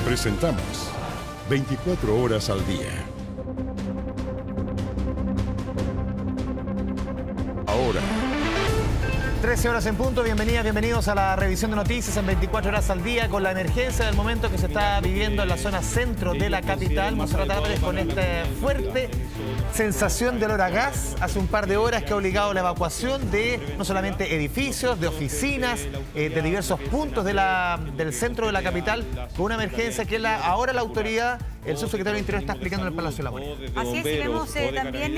Presentamos 24 horas al día. Ahora, 13 horas en punto, bienvenidos a la revisión de noticias en 24 horas al día con la emergencia del momento que se está viviendo en la zona centro de la capital. Monserrat Álvarez con esta fuerte sensación de olor a gas hace un par de horas que ha obligado a la evacuación de no solamente edificios, de oficinas, de diversos puntos del centro de la capital, con una emergencia que ahora la autoridad, el subsecretario del Interior, está explicando en el Palacio de la Moneda. Así es, y vemos también,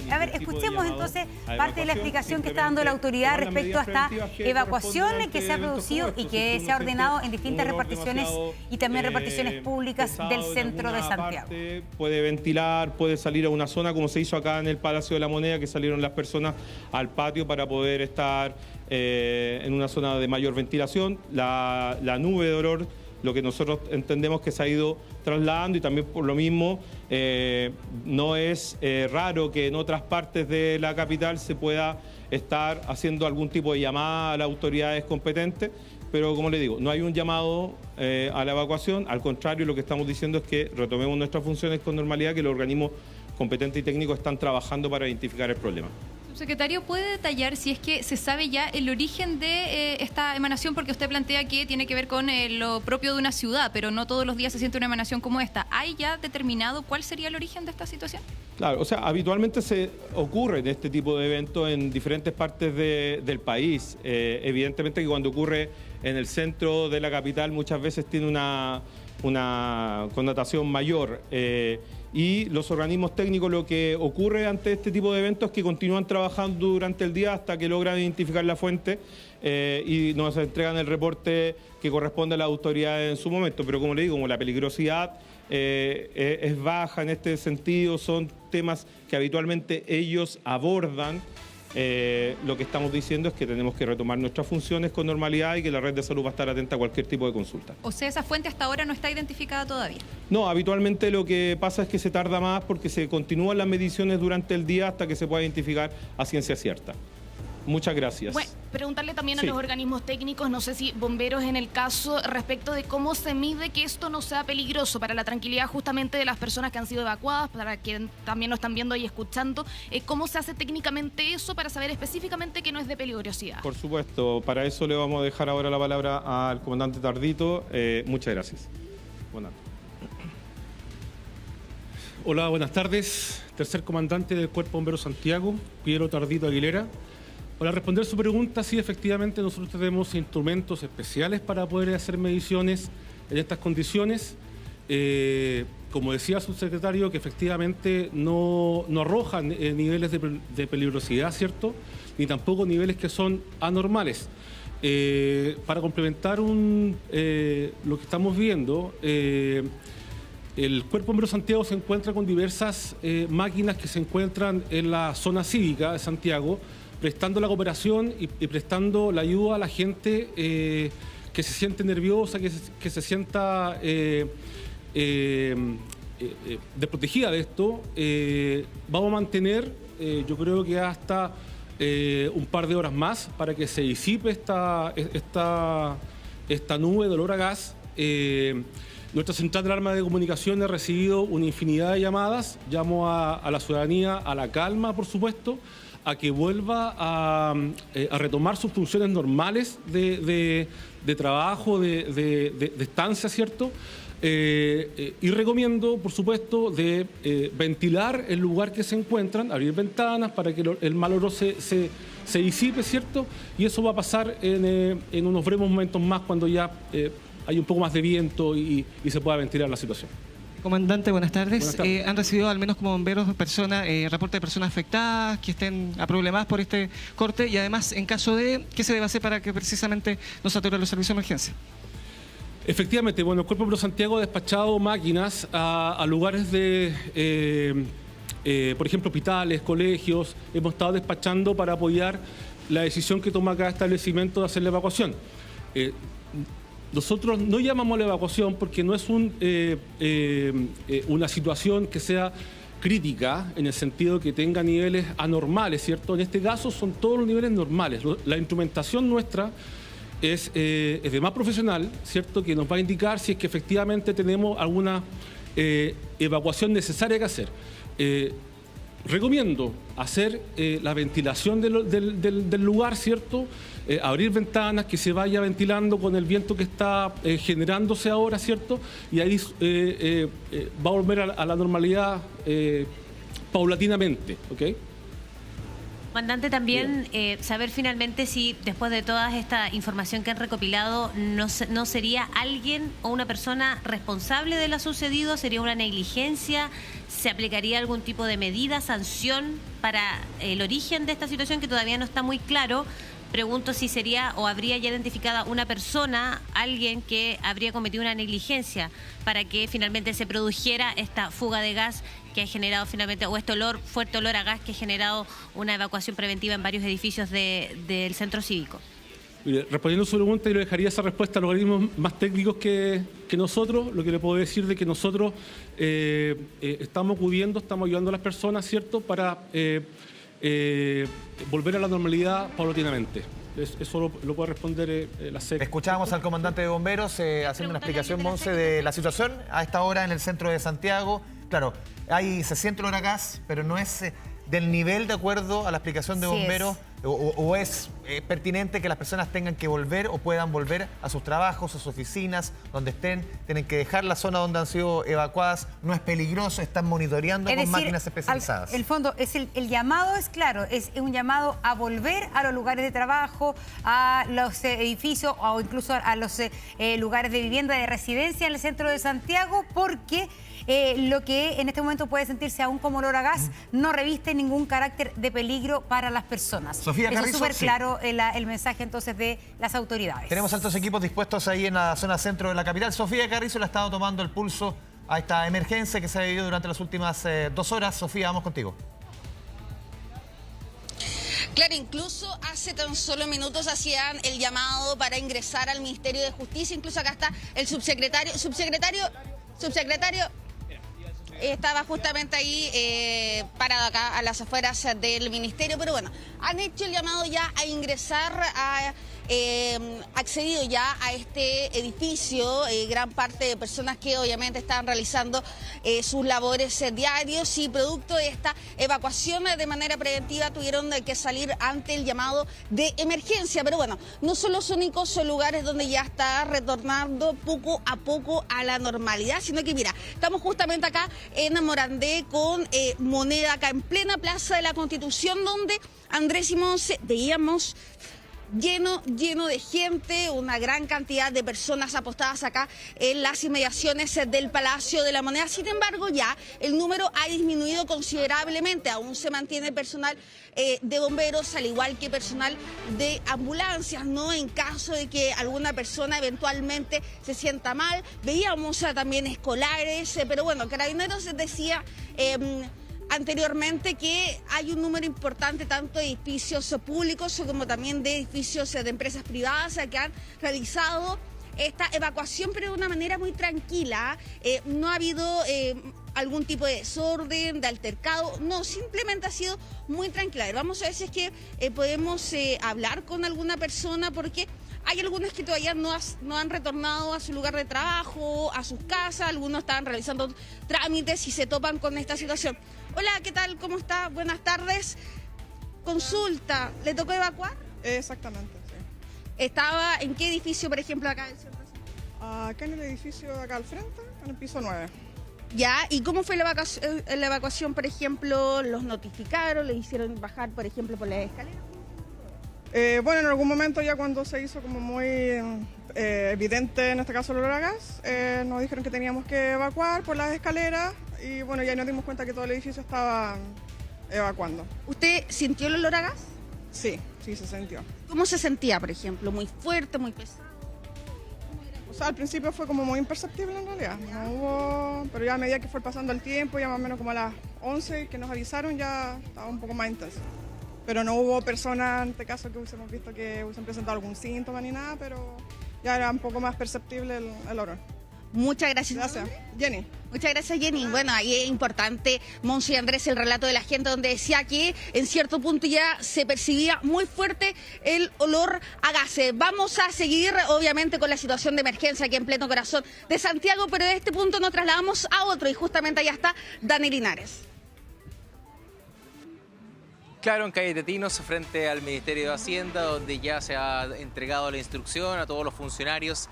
a ver, escuchemos entonces parte de la explicación que está dando la autoridad respecto a esta evacuación que se ha producido y que se ha ordenado en distintas reparticiones y también reparticiones públicas del centro de Santiago. Puede ventilar, puede salir a una zona como se hizo acá en el Palacio de la Moneda, que salieron las personas al patio para poder estar en una zona de mayor ventilación. La nube de olor, lo que nosotros entendemos que se ha ido trasladando, y también por lo mismo no es raro que en otras partes de la capital se pueda estar haciendo algún tipo de llamada a las autoridades competentes, pero como le digo, no hay un llamado a la evacuación. Al contrario, lo que estamos diciendo es que retomemos nuestras funciones con normalidad, que los organismos competentes y técnicos están trabajando para identificar el problema. Subsecretario, ¿puede detallar si es que se sabe ya el origen de esta emanación? Porque usted plantea que tiene que ver con lo propio de una ciudad, pero no todos los días se siente una emanación como esta. ¿Hay ya determinado cuál sería el origen de esta situación? Claro, o sea, habitualmente se ocurre en este tipo de eventos en diferentes partes del país. Evidentemente que cuando ocurre en el centro de la capital muchas veces tiene una connotación mayor. Y los organismos técnicos, lo que ocurre ante este tipo de eventos es que continúan trabajando durante el día hasta que logran identificar la fuente y nos entregan el reporte que corresponde a la autoridad en su momento. Pero como le digo, como la peligrosidad es baja en este sentido, son temas que habitualmente ellos abordan. Lo que estamos diciendo es que tenemos que retomar nuestras funciones con normalidad y que la red de salud va a estar atenta a cualquier tipo de consulta. O sea, esa fuente hasta ahora no está identificada todavía. No, habitualmente lo que pasa es que se tarda más porque se continúan las mediciones durante el día hasta que se pueda identificar a ciencia cierta. Muchas gracias. Bueno, preguntarle también a los organismos técnicos, no sé si bomberos en el caso, respecto de cómo se mide que esto no sea peligroso para la tranquilidad justamente de las personas que han sido evacuadas, para quienes también nos están viendo y escuchando. ¿Cómo se hace técnicamente eso para saber específicamente que no es de peligrosidad? Por supuesto, para eso le vamos a dejar ahora la palabra al comandante Tardito. Muchas gracias. Buenas. Hola, buenas tardes. Tercer comandante del Cuerpo Bombero Santiago, Piero Tardito Aguilera. Para responder su pregunta, sí, efectivamente nosotros tenemos instrumentos especiales para poder hacer mediciones en estas condiciones. Como decía su secretario, que efectivamente no arrojan niveles de peligrosidad, ¿cierto? Ni tampoco niveles que son anormales. Para complementar lo que estamos viendo, el Cuerpo Bombero Santiago se encuentra con diversas máquinas que se encuentran en la zona cívica de Santiago, prestando la cooperación y prestando la ayuda a la gente que se siente nerviosa, que se sienta desprotegida de esto. Vamos a mantener, yo creo que hasta un par de horas más para que se disipe esta nube de olor a gas. Nuestra central de alarma de comunicación ha recibido una infinidad de llamadas. Llamo a la ciudadanía a la calma, por supuesto, a que vuelva a retomar sus funciones normales de trabajo, de estancia, ¿cierto? Y recomiendo, por supuesto, de ventilar el lugar que se encuentran, abrir ventanas para que el mal olor se disipe, ¿cierto? Y eso va a pasar en unos breves momentos más, cuando ya hay un poco más de viento y se pueda ventilar la situación. Comandante, buenas tardes. Buenas tardes. ¿Han recibido, al menos como bomberos, reporte de personas afectadas que estén problemadas por este corte? Y además, en caso de, ¿qué se debe hacer para que precisamente no saturen los servicios de emergencia? Efectivamente, bueno, el Cuerpo Bombero Santiago ha despachado máquinas a lugares de, por ejemplo, hospitales, colegios. Hemos estado despachando para apoyar la decisión que toma cada establecimiento de hacer la evacuación. Nosotros no llamamos a la evacuación porque no es una situación que sea crítica, en el sentido que tenga niveles anormales, ¿cierto? En este caso son todos los niveles normales. La instrumentación nuestra es de más profesional, ¿cierto?, que nos va a indicar si es que efectivamente tenemos alguna evacuación necesaria que hacer. Recomiendo hacer la ventilación del lugar, ¿cierto?, abrir ventanas, que se vaya ventilando con el viento que está generándose ahora, ¿cierto?, y ahí va a volver a la normalidad paulatinamente, ¿ok? Comandante, también saber finalmente si después de toda esta información que han recopilado no sería alguien o una persona responsable de lo sucedido, sería una negligencia, se aplicaría algún tipo de medida, sanción para el origen de esta situación que todavía no está muy claro. Pregunto si sería o habría ya identificada una persona, alguien que habría cometido una negligencia para que finalmente se produjera esta fuga de gas que ha generado finalmente, o este fuerte olor a gas que ha generado una evacuación preventiva en varios edificios del centro cívico. Respondiendo a su pregunta, yo le dejaría esa respuesta a los organismos más técnicos que nosotros. Lo que le puedo decir de que nosotros estamos acudiendo, estamos ayudando a las personas, ¿cierto?, para volver a la normalidad paulatinamente. Eso lo puede responder la SEC. Escuchábamos al comandante de bomberos haciendo una explicación, Monse, de la situación a esta hora en el centro de Santiago. Claro, se siente olor a gas, pero no es del nivel de acuerdo a la explicación de bomberos. O es pertinente que las personas tengan que volver o puedan volver a sus trabajos, a sus oficinas, donde estén, tienen que dejar la zona donde han sido evacuadas, no es peligroso, están monitoreando con máquinas especializadas. El fondo, el llamado es claro, es un llamado a volver a los lugares de trabajo, a los edificios o incluso a los lugares de vivienda, de residencia en el centro de Santiago, porque lo que en este momento puede sentirse aún como olor a gas no reviste ningún carácter de peligro para las personas. Sofía Carrizo, eso es súper claro el mensaje entonces de las autoridades. Tenemos altos equipos dispuestos ahí en la zona centro de la capital. Sofía Carrizo le ha estado tomando el pulso a esta emergencia que se ha vivido durante las últimas 2 horas. Sofía, vamos contigo. Claro, incluso hace tan solo minutos hacían el llamado para ingresar al Ministerio de Justicia. Incluso acá está el subsecretario estaba justamente ahí parado acá a las afueras del ministerio, pero bueno, han hecho el llamado ya a ingresar, accedido ya a este edificio, gran parte de personas que obviamente estaban realizando sus labores diarios y producto de esta evacuación de manera preventiva tuvieron que salir ante el llamado de emergencia. Pero bueno, no son los únicos lugares donde ya está retornando poco a poco a la normalidad, sino que mira, estamos justamente acá en Morandé con Moneda, acá en plena Plaza de la Constitución, donde Andrés y Monse veíamos lleno de gente, una gran cantidad de personas apostadas acá en las inmediaciones del Palacio de la Moneda. Sin embargo, ya el número ha disminuido considerablemente. Aún se mantiene personal de bomberos, al igual que personal de ambulancias, ¿no? En caso de que alguna persona eventualmente se sienta mal. Veíamos también escolares, pero bueno, Carabineros decía anteriormente que hay un número importante tanto de edificios públicos como también de edificios de empresas privadas que han realizado esta evacuación, pero de una manera muy tranquila. No ha habido algún tipo de desorden, de altercado, no, simplemente ha sido muy tranquila. Vamos a ver si es que podemos hablar con alguna persona, porque hay algunos que todavía no han retornado a su lugar de trabajo, a sus casas, algunos estaban realizando trámites y se topan con esta situación. Hola, ¿qué tal? ¿Cómo está? Buenas tardes. Consulta, ¿le tocó evacuar? Exactamente, sí. ¿Estaba en qué edificio, por ejemplo, acá del centro? Acá en el edificio acá al frente, en el piso 9. Ya, ¿y cómo fue la evacuación, por ejemplo? ¿Los notificaron? ¿Les hicieron bajar, por ejemplo, por la escalera? Bueno, en algún momento ya cuando se hizo como muy evidente, en este caso el olor a gas, nos dijeron que teníamos que evacuar por las escaleras y bueno, ya nos dimos cuenta que todo el edificio estaba evacuando. ¿Usted sintió el olor a gas? Sí, sí se sintió. ¿Cómo se sentía, por ejemplo? ¿Muy fuerte, muy pesado? O sea, al principio fue como muy imperceptible en realidad, no hubo, pero ya a medida que fue pasando el tiempo, ya más o menos como a las 11 que nos avisaron, ya estaba un poco más intenso. Pero no hubo personas, en este caso, que hubiésemos visto que hubiesen presentado algún síntoma ni nada, pero ya era un poco más perceptible el olor. Muchas gracias. Gracias. Jenny. Muchas gracias, Jenny. Bueno, ahí es importante, Monse y Andrés, el relato de la gente donde decía que en cierto punto ya se percibía muy fuerte el olor a gases. Vamos a seguir, obviamente, con la situación de emergencia aquí en pleno corazón de Santiago, pero de este punto nos trasladamos a otro y justamente allá está Dani Linares. Claro, en calle Teatinos, frente al Ministerio de Hacienda, donde ya se ha entregado la instrucción a todos los funcionarios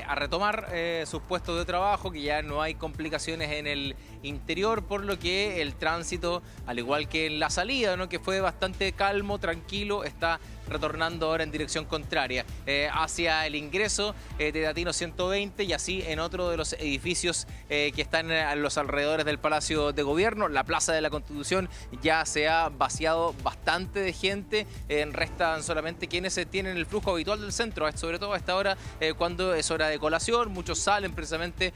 a retomar sus puestos de trabajo, que ya no hay complicaciones en el interior, por lo que el tránsito, al igual que en la salida, ¿no?, que fue bastante calmo, tranquilo, está retornando ahora en dirección contraria hacia el ingreso de Teatinos 120 y así en otro de los edificios que están a los alrededores del Palacio de Gobierno. La Plaza de la Constitución ya se ha vaciado bastante de gente, restan solamente quienes tienen el flujo habitual del centro, sobre todo a esta hora cuando es hora de colación. Muchos salen precisamente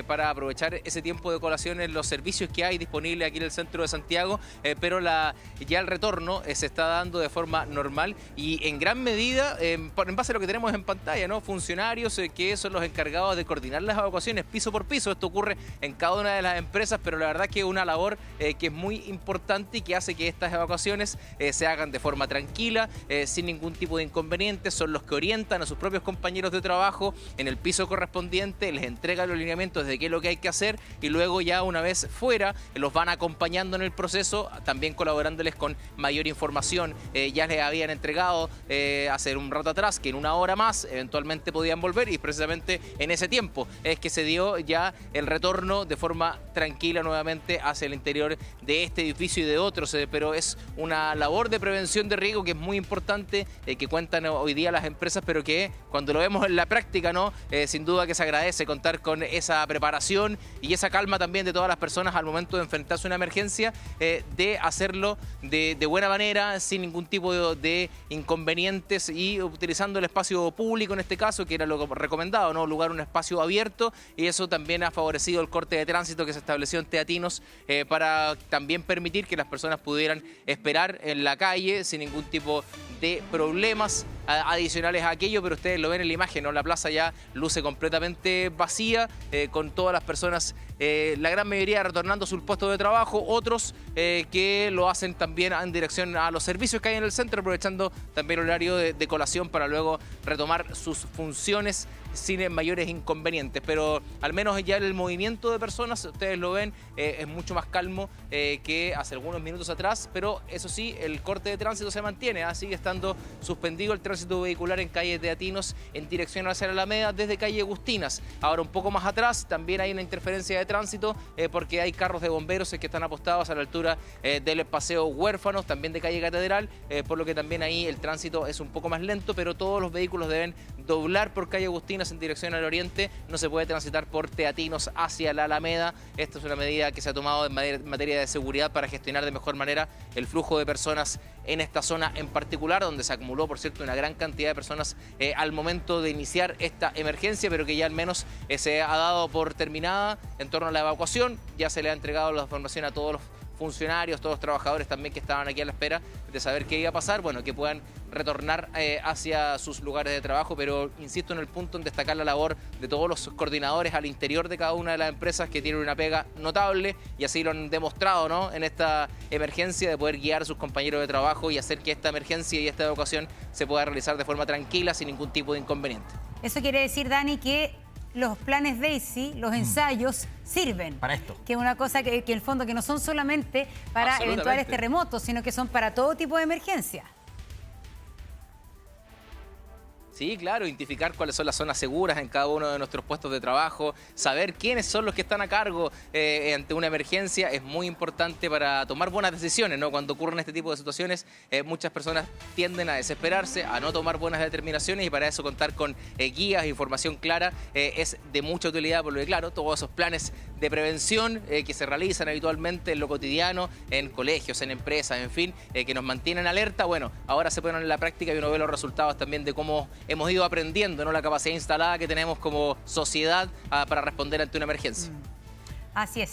para aprovechar ese tiempo de colación en los servicios que hay disponibles aquí en el centro de Santiago, pero ya el retorno se está dando de forma normal y en gran medida en base a lo que tenemos en pantalla, ¿no? Funcionarios que son los encargados de coordinar las evacuaciones piso por piso. Esto ocurre en cada una de las empresas, pero la verdad que es una labor que es muy importante y que hace que estas evacuaciones se hagan de forma tranquila, sin ningún tipo de inconvenientes. Son los que orientan a sus propios compañeros de trabajo en el piso correspondiente, les entregan los lineamientos de qué es lo que hay que hacer y luego ya una vez fuera los van acompañando en el proceso, también colaborándoles con mayor información. Ya les habían entregado hace un rato atrás que en una hora más eventualmente podían volver y precisamente en ese tiempo es que se dio ya el retorno de forma tranquila nuevamente hacia el interior de este edificio y de otros, pero es una labor de prevención de riesgo que es muy importante, que cuentan hoy día las empresas, pero que cuando lo vemos en la práctica, ¿no? Sin duda que se agradece contar con esa preparación y esa calma también de todas las personas al momento de enfrentarse a una emergencia, de hacerlo de buena manera, sin ningún tipo de inconvenientes y utilizando el espacio público en este caso, que era lo recomendado, ¿no? Lugar un espacio abierto, y eso también ha favorecido el corte de tránsito que se estableció en Teatinos para también permitir que las personas pudieran esperar en la calle sin ningún tipo de problemas adicionales a aquello, pero ustedes lo ven en la imagen, ¿no? La plaza ya luce completamente vacía, con todas las personas, la gran mayoría retornando a sus puestos de trabajo, otros que lo hacen también en dirección a los servicios que hay en el centro, aprovechando también el horario de colación para luego retomar sus funciones sin mayores inconvenientes. Pero al menos ya el movimiento de personas, ustedes lo ven, es mucho más calmo que hace algunos minutos atrás, pero eso sí, el corte de tránsito se mantiene, sigue estando suspendido el tránsito vehicular en calle Teatinos en dirección hacia la Alameda desde calle Agustinas. Ahora un poco más atrás también hay una interferencia de tránsito porque hay carros de bomberos que están apostados a la altura del Paseo Huérfanos, también de calle Catedral, por lo que también ahí el tránsito es un poco más lento, pero todos los vehículos deben doblar por calle Agustinas en dirección al oriente, no se puede transitar por Teatinos hacia la Alameda. Esta es una medida que se ha tomado en materia de seguridad para gestionar de mejor manera el flujo de personas en esta zona en particular, donde se acumuló, por cierto, una gran cantidad de personas al momento de iniciar esta emergencia, pero que ya al menos se ha dado por terminada en torno a la evacuación. Ya se le ha entregado la información a todos los funcionarios, todos los trabajadores también que estaban aquí a la espera de saber qué iba a pasar, bueno, que puedan retornar hacia sus lugares de trabajo, pero insisto en el punto en destacar la labor de todos los coordinadores al interior de cada una de las empresas que tienen una pega notable y así lo han demostrado, ¿no? En esta emergencia, de poder guiar a sus compañeros de trabajo y hacer que esta emergencia y esta evacuación se pueda realizar de forma tranquila sin ningún tipo de inconveniente. Eso quiere decir, Dani, que los planes DAISY, los ensayos, sirven. Para esto. Que es una cosa que en el fondo que no son solamente para eventuales terremotos, sino que son para todo tipo de emergencia. Sí, claro, identificar cuáles son las zonas seguras en cada uno de nuestros puestos de trabajo, saber quiénes son los que están a cargo ante una emergencia es muy importante para tomar buenas decisiones, ¿no? Cuando ocurren este tipo de situaciones, muchas personas tienden a desesperarse, a no tomar buenas determinaciones, y para eso contar con guías e información clara es de mucha utilidad, por lo que, claro, todos esos planes de prevención que se realizan habitualmente en lo cotidiano, en colegios, en empresas, en fin, que nos mantienen alerta, bueno, ahora se ponen en la práctica y uno ve los resultados también de cómo hemos ido aprendiendo, ¿no? La capacidad instalada que tenemos como sociedad para responder ante una emergencia. Así es,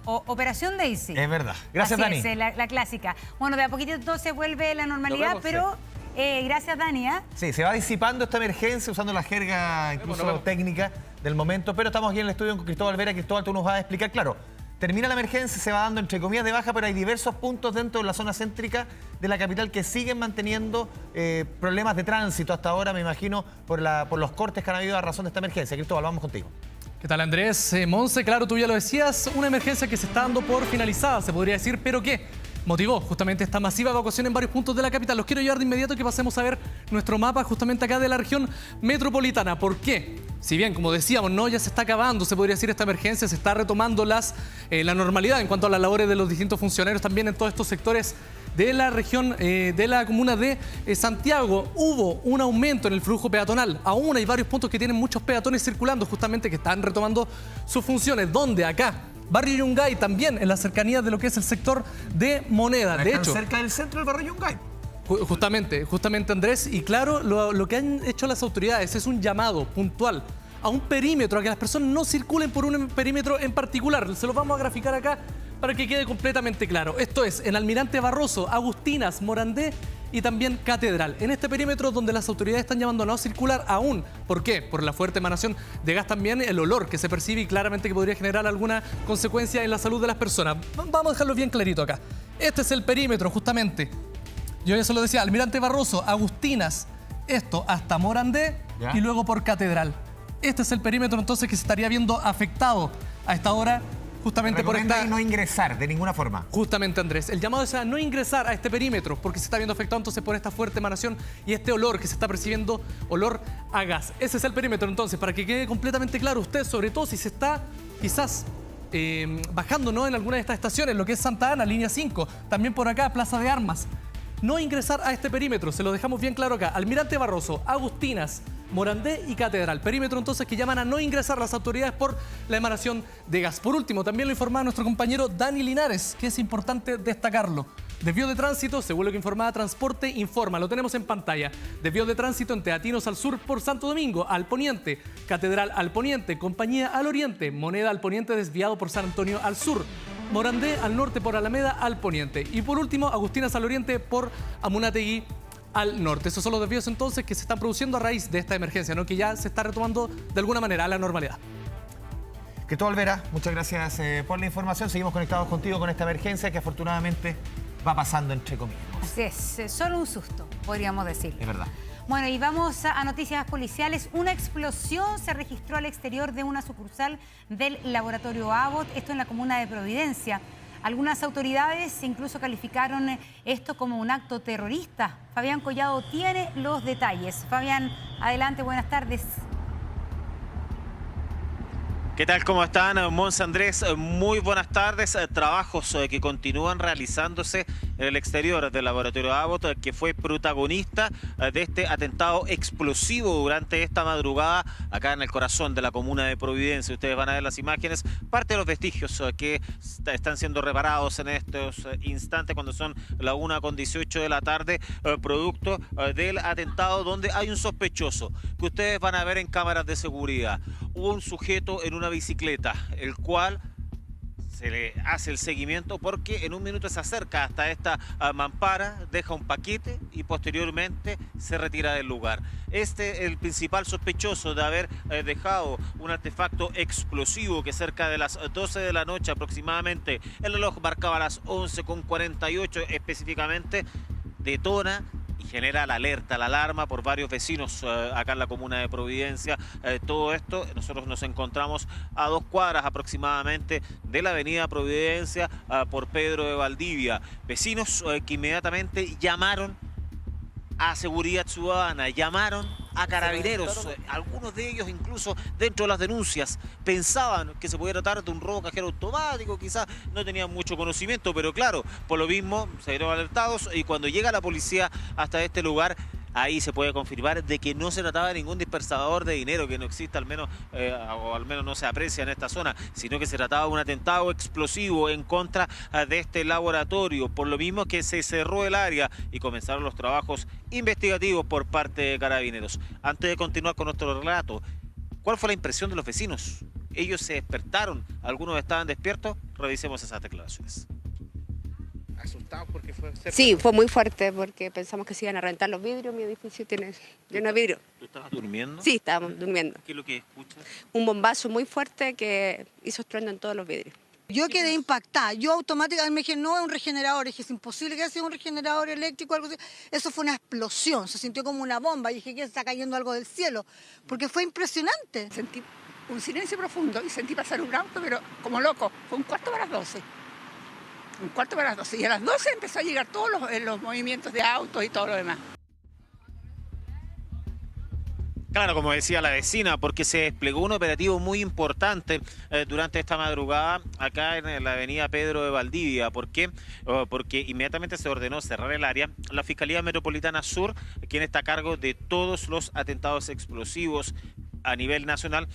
Operación DAISY. Es verdad. Gracias, Así Dani. Es, la clásica. Bueno, de a poquito entonces vuelve la normalidad, pero gracias, Dani. Sí, se va disipando esta emergencia usando la jerga incluso técnica del momento, pero estamos aquí en el estudio con Cristóbal Vera. Cristóbal, tú nos vas a explicar, claro, termina la emergencia, se va dando entre comillas de baja, pero hay diversos puntos dentro de la zona céntrica de la capital que siguen manteniendo problemas de tránsito hasta ahora, me imagino, por los cortes que han habido a razón de esta emergencia. Cristóbal, vamos contigo. ¿Qué tal, Andrés? Monse, claro, tú ya lo decías, una emergencia que se está dando por finalizada, se podría decir, pero que motivó justamente esta masiva evacuación en varios puntos de la capital. Los quiero llevar de inmediato que pasemos a ver nuestro mapa justamente acá de la región metropolitana. ¿Por qué? Si bien, como decíamos, no, ya se está acabando, se podría decir, esta emergencia, se está retomando la normalidad en cuanto a las labores de los distintos funcionarios también en todos estos sectores de la región, de la comuna de Santiago. Hubo un aumento en el flujo peatonal. Aún hay varios puntos que tienen muchos peatones circulando, justamente que están retomando sus funciones. ¿Dónde? Acá. Barrio Yungay, también en la cercanía de lo que es el sector de Moneda. De hecho, cerca del centro del barrio Yungay. Justamente, Andrés, y claro, lo que han hecho las autoridades es un llamado puntual a un perímetro, a que las personas no circulen por un perímetro en particular. Se los vamos a graficar acá para que quede completamente claro. Esto es en Almirante Barroso, Agustinas, Morandé y también Catedral. En este perímetro donde las autoridades están llamando a no circular aún. ¿Por qué? Por la fuerte emanación de gas, también el olor que se percibe y claramente que podría generar alguna consecuencia en la salud de las personas. Vamos a dejarlo bien clarito acá. Este es el perímetro justamente. Yo ya se lo decía, Almirante Barroso, Agustinas, esto hasta Morandé y luego por Catedral. Este es el perímetro entonces que se estaría viendo afectado a esta hora justamente por esta... no ingresar de ninguna forma. Justamente, Andrés. El llamado es a no ingresar a este perímetro porque se está viendo afectado entonces por esta fuerte emanación y este olor que se está percibiendo, olor a gas. Ese es el perímetro entonces, para que quede completamente claro usted, sobre todo si se está quizás bajando, ¿no?, en alguna de estas estaciones, lo que es Santa Ana, línea 5, también por acá, Plaza de Armas. No ingresar a este perímetro, se lo dejamos bien claro acá. Almirante Barroso, Agustinas, Morandé y Catedral. Perímetro entonces que llaman a no ingresar las autoridades por la emanación de gas. Por último, también lo informaba nuestro compañero Dani Linares, que es importante destacarlo. Desvío de tránsito, según lo que informaba Transporte Informa, lo tenemos en pantalla. Desvío de tránsito en Teatinos al sur por Santo Domingo, al poniente. Catedral al poniente, Compañía al oriente. Moneda al poniente desviado por San Antonio al sur. Morandé al norte por Alameda al poniente. Y por último, Agustinas al oriente por Amunátegui al norte. Esos son los desvíos entonces que se están produciendo a raíz de esta emergencia, ¿no?, que ya se está retomando de alguna manera a la normalidad. Cristóbal Vera, muchas gracias por la información. Seguimos conectados contigo con esta emergencia que afortunadamente va pasando entre comillas. Así es, solo un susto, podríamos decir. Es verdad. Bueno, y vamos a noticias policiales. Una explosión se registró al exterior de una sucursal del laboratorio Abbott, esto en la comuna de Providencia. Algunas autoridades incluso calificaron esto como un acto terrorista. Fabián Collado tiene los detalles. Fabián, adelante, buenas tardes. ¿Qué tal? ¿Cómo están? Monse, Andrés, muy buenas tardes. Trabajos que continúan realizándose en el exterior del laboratorio Abbott, que fue protagonista de este atentado explosivo durante esta madrugada acá en el corazón de la comuna de Providencia. Ustedes van a ver las imágenes, parte de los vestigios que están siendo reparados en estos instantes cuando son la 1:18 de la tarde, producto del atentado donde hay un sospechoso que ustedes van a ver en cámaras de seguridad. Hubo un sujeto en una bicicleta, el cual se le hace el seguimiento porque en un minuto se acerca hasta esta mampara, deja un paquete y posteriormente se retira del lugar. Este es el principal sospechoso de haber dejado un artefacto explosivo que cerca de las 12 de la noche aproximadamente, el reloj marcaba las 11:48 específicamente, detona y genera la alerta, la alarma por varios vecinos acá en la comuna de Providencia. Todo esto, nosotros nos encontramos a 2 cuadras aproximadamente de la avenida Providencia por Pedro de Valdivia. Vecinos que inmediatamente llamaron a Seguridad Ciudadana, llamaron a Carabineros. Algunos de ellos incluso dentro de las denuncias pensaban que se podía tratar de un robo cajero automático, quizás no tenían mucho conocimiento, pero claro, por lo mismo se vieron alertados y cuando llega la policía hasta este lugar, ahí se puede confirmar de que no se trataba de ningún dispersador de dinero, que no existe al menos, o al menos no se aprecia en esta zona, sino que se trataba de un atentado explosivo en contra de este laboratorio, por lo mismo que se cerró el área y comenzaron los trabajos investigativos por parte de Carabineros. Antes de continuar con nuestro relato, ¿cuál fue la impresión de los vecinos? ¿Ellos se despertaron? ¿Algunos estaban despiertos? Revisemos esas declaraciones. asustados porque fue cerca. Sí, fue muy fuerte porque pensamos que se iban a reventar los vidrios. Mi edificio tiene lleno de vidrio. ¿Tú estabas durmiendo? Sí, estábamos durmiendo. ¿Qué es lo que escuchas? Un bombazo muy fuerte que hizo estruendo en todos los vidrios. Yo quedé impactada. Yo automáticamente me dije, no es un regenerador. Dije, es imposible que haya sido un regenerador eléctrico o algo así. Eso fue una explosión. Se sintió como una bomba. Y dije, que está cayendo algo del cielo. Porque fue impresionante. Sentí un silencio profundo y sentí pasar un auto, pero como loco. Fue 11:45. 11:45. Y a las 12 empezó a llegar todos los movimientos de autos y todo lo demás. Claro, como decía la vecina, porque se desplegó un operativo muy importante durante esta madrugada acá en la avenida Pedro de Valdivia. ¿Por qué? Porque inmediatamente se ordenó cerrar el área. La Fiscalía Metropolitana Sur, quien está a cargo de todos los atentados explosivos a nivel nacional,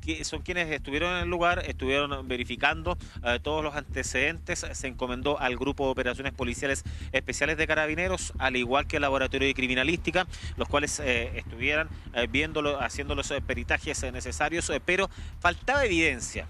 que son quienes estuvieron en el lugar, estuvieron verificando todos los antecedentes. Se encomendó al Grupo de Operaciones Policiales Especiales de Carabineros, al igual que el Laboratorio de Criminalística, los cuales estuvieran viéndolo, haciendo los peritajes necesarios, pero faltaba evidencia.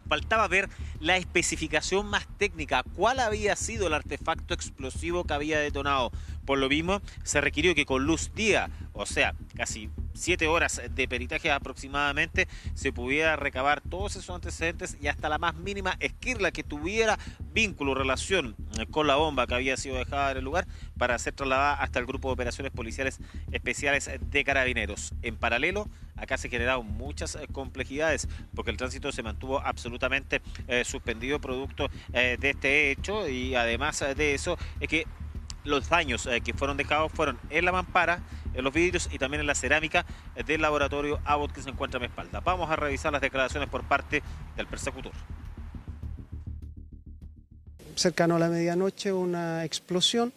Faltaba ver la especificación más técnica, cuál había sido el artefacto explosivo que había detonado. Por lo mismo, se requirió que con luz día, o sea, casi 7 horas de peritaje aproximadamente, se pudiera recabar todos esos antecedentes y hasta la más mínima esquirla que tuviera vínculo, relación con la bomba que había sido dejada en el lugar, para ser trasladada hasta el Grupo de Operaciones Policiales Especiales de Carabineros. En paralelo, acá se generaron muchas complejidades porque el tránsito se mantuvo absolutamente suspendido producto de este hecho, y además de eso es que los daños que fueron dejados fueron en la mampara, en los vidrios y también en la cerámica del laboratorio Abbott que se encuentra a mi espalda. Vamos a revisar las declaraciones por parte del persecutor. Cercano a la medianoche, una explosión.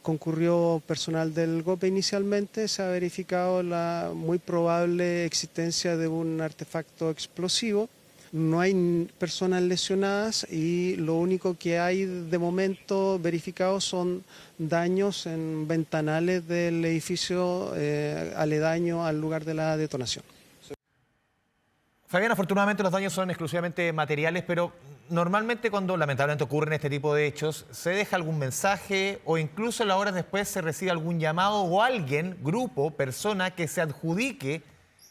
Concurrió personal del GOPE inicialmente. Se ha verificado la muy probable existencia de un artefacto explosivo. No hay personas lesionadas y lo único que hay de momento verificado son daños en ventanales del edificio aledaño al lugar de la detonación. Fabián, afortunadamente los daños son exclusivamente materiales, pero normalmente cuando lamentablemente ocurren este tipo de hechos, se deja algún mensaje o incluso en las horas después se recibe algún llamado o alguien, grupo, persona que se adjudique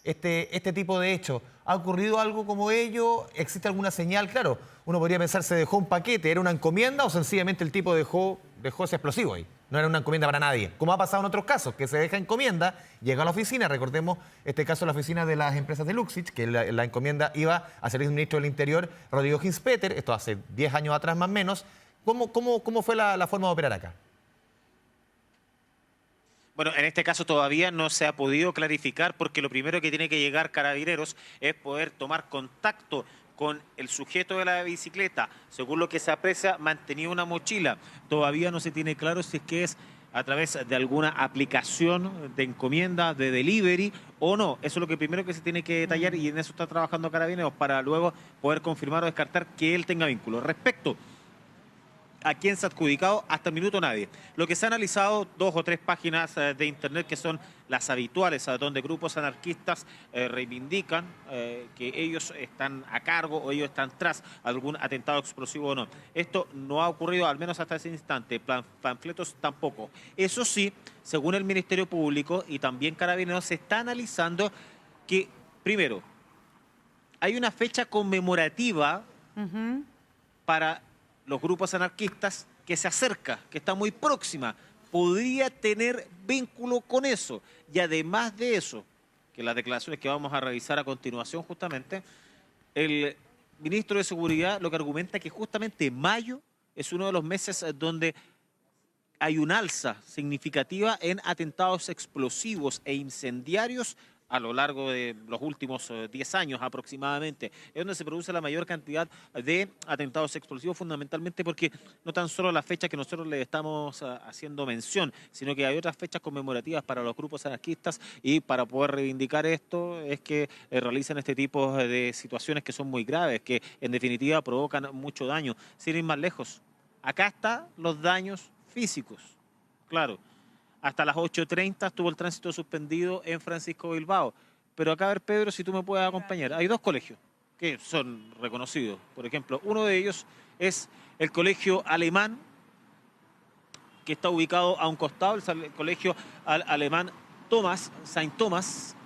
este tipo de hechos. ¿Ha ocurrido algo como ello? ¿Existe alguna señal? Claro, uno podría pensar, ¿se dejó un paquete? ¿Era una encomienda o sencillamente el tipo dejó ese explosivo ahí? No era una encomienda para nadie. Como ha pasado en otros casos, que se deja encomienda, llega a la oficina. Recordemos este caso de la oficina de las empresas de Luxich, que la encomienda iba a ser el ministro del Interior, Rodrigo Hinspeter, esto hace 10 años atrás más o menos. ¿Cómo fue la forma de operar acá? Bueno, en este caso todavía no se ha podido clarificar porque lo primero que tiene que llegar Carabineros es poder tomar contacto con el sujeto de la bicicleta. Según lo que se aprecia, mantenía una mochila. Todavía no se tiene claro si es que es a través de alguna aplicación de encomienda, de delivery o no. Eso es lo que primero que se tiene que detallar y en eso está trabajando Carabineros para luego poder confirmar o descartar que él tenga vínculo. Respecto a quién se ha adjudicado, hasta el minuto nadie. Lo que se ha analizado, 2 o 3 páginas de internet que son las habituales, donde grupos anarquistas reivindican que ellos están a cargo o ellos están tras algún atentado explosivo o no. Esto no ha ocurrido, al menos hasta ese instante. Panfletos tampoco. Eso sí, según el Ministerio Público y también Carabineros, se está analizando que, primero, hay una fecha conmemorativa para los grupos anarquistas que se acerca, que está muy próxima, podría tener vínculo con eso. Y además de eso, que las declaraciones que vamos a revisar a continuación justamente, el ministro de Seguridad lo que argumenta que justamente mayo es uno de los meses donde hay un alza significativa en atentados explosivos e incendiarios a lo largo de los últimos 10 años aproximadamente. Es donde se produce la mayor cantidad de atentados explosivos, fundamentalmente porque no tan solo la fecha que nosotros le estamos haciendo mención, sino que hay otras fechas conmemorativas para los grupos anarquistas y para poder reivindicar esto es que realizan este tipo de situaciones que son muy graves, que en definitiva provocan mucho daño. Sin ir más lejos, acá están los daños físicos, claro. Hasta las 8:30 estuvo el tránsito suspendido en Francisco Bilbao. Pero acá, a ver, Pedro, si tú me puedes acompañar. Hay 2 colegios que son reconocidos. Por ejemplo, uno de ellos es el colegio alemán que está ubicado a un costado, el colegio alemán Saint Thomas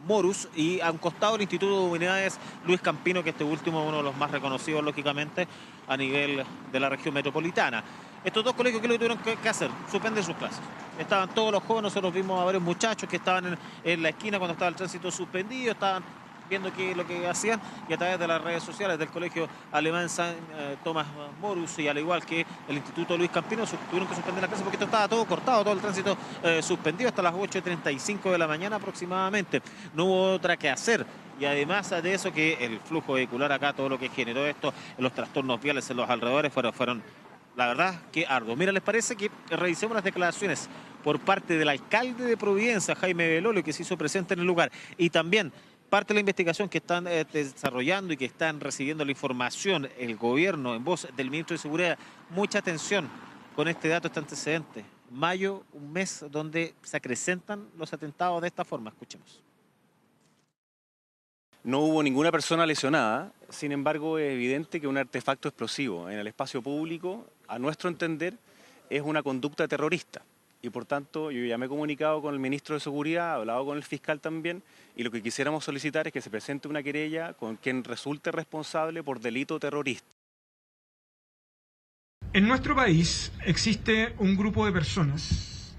Morus, y a un costado el Instituto de Humanidades Luis Campino, que este último es uno de los más reconocidos, lógicamente, a nivel de la región metropolitana. Estos dos colegios, ¿qué es lo que tuvieron que hacer? Suspender sus clases. Estaban todos los jóvenes, nosotros vimos a varios muchachos que estaban en la esquina cuando estaba el tránsito suspendido, estaban viendo qué es lo que hacían, y a través de las redes sociales del colegio alemán Saint Thomas Morus, y al igual que el Instituto Luis Campino, tuvieron que suspender la clase porque esto estaba todo cortado, todo el tránsito suspendido hasta las 8:35 de la mañana aproximadamente. No hubo otra que hacer. Y además de eso, que el flujo vehicular acá, todo lo que generó esto, los trastornos viales en los alrededores fueron la verdad, que arduos. Mira, ¿les parece que revisemos las declaraciones por parte del alcalde de Providencia, Jaime Belolio, que se hizo presente en el lugar, y también parte de la investigación que están desarrollando y que están recibiendo la información el gobierno en voz del ministro de Seguridad? Mucha atención con este dato, este antecedente. Mayo, un mes donde se acrecentan los atentados de esta forma. Escuchemos. No hubo ninguna persona lesionada, sin embargo es evidente que un artefacto explosivo en el espacio público, a nuestro entender, es una conducta terrorista. Y por tanto, yo ya me he comunicado con el ministro de Seguridad, he hablado con el fiscal también, y lo que quisiéramos solicitar es que se presente una querella con quien resulte responsable por delito terrorista. En nuestro país existe un grupo de personas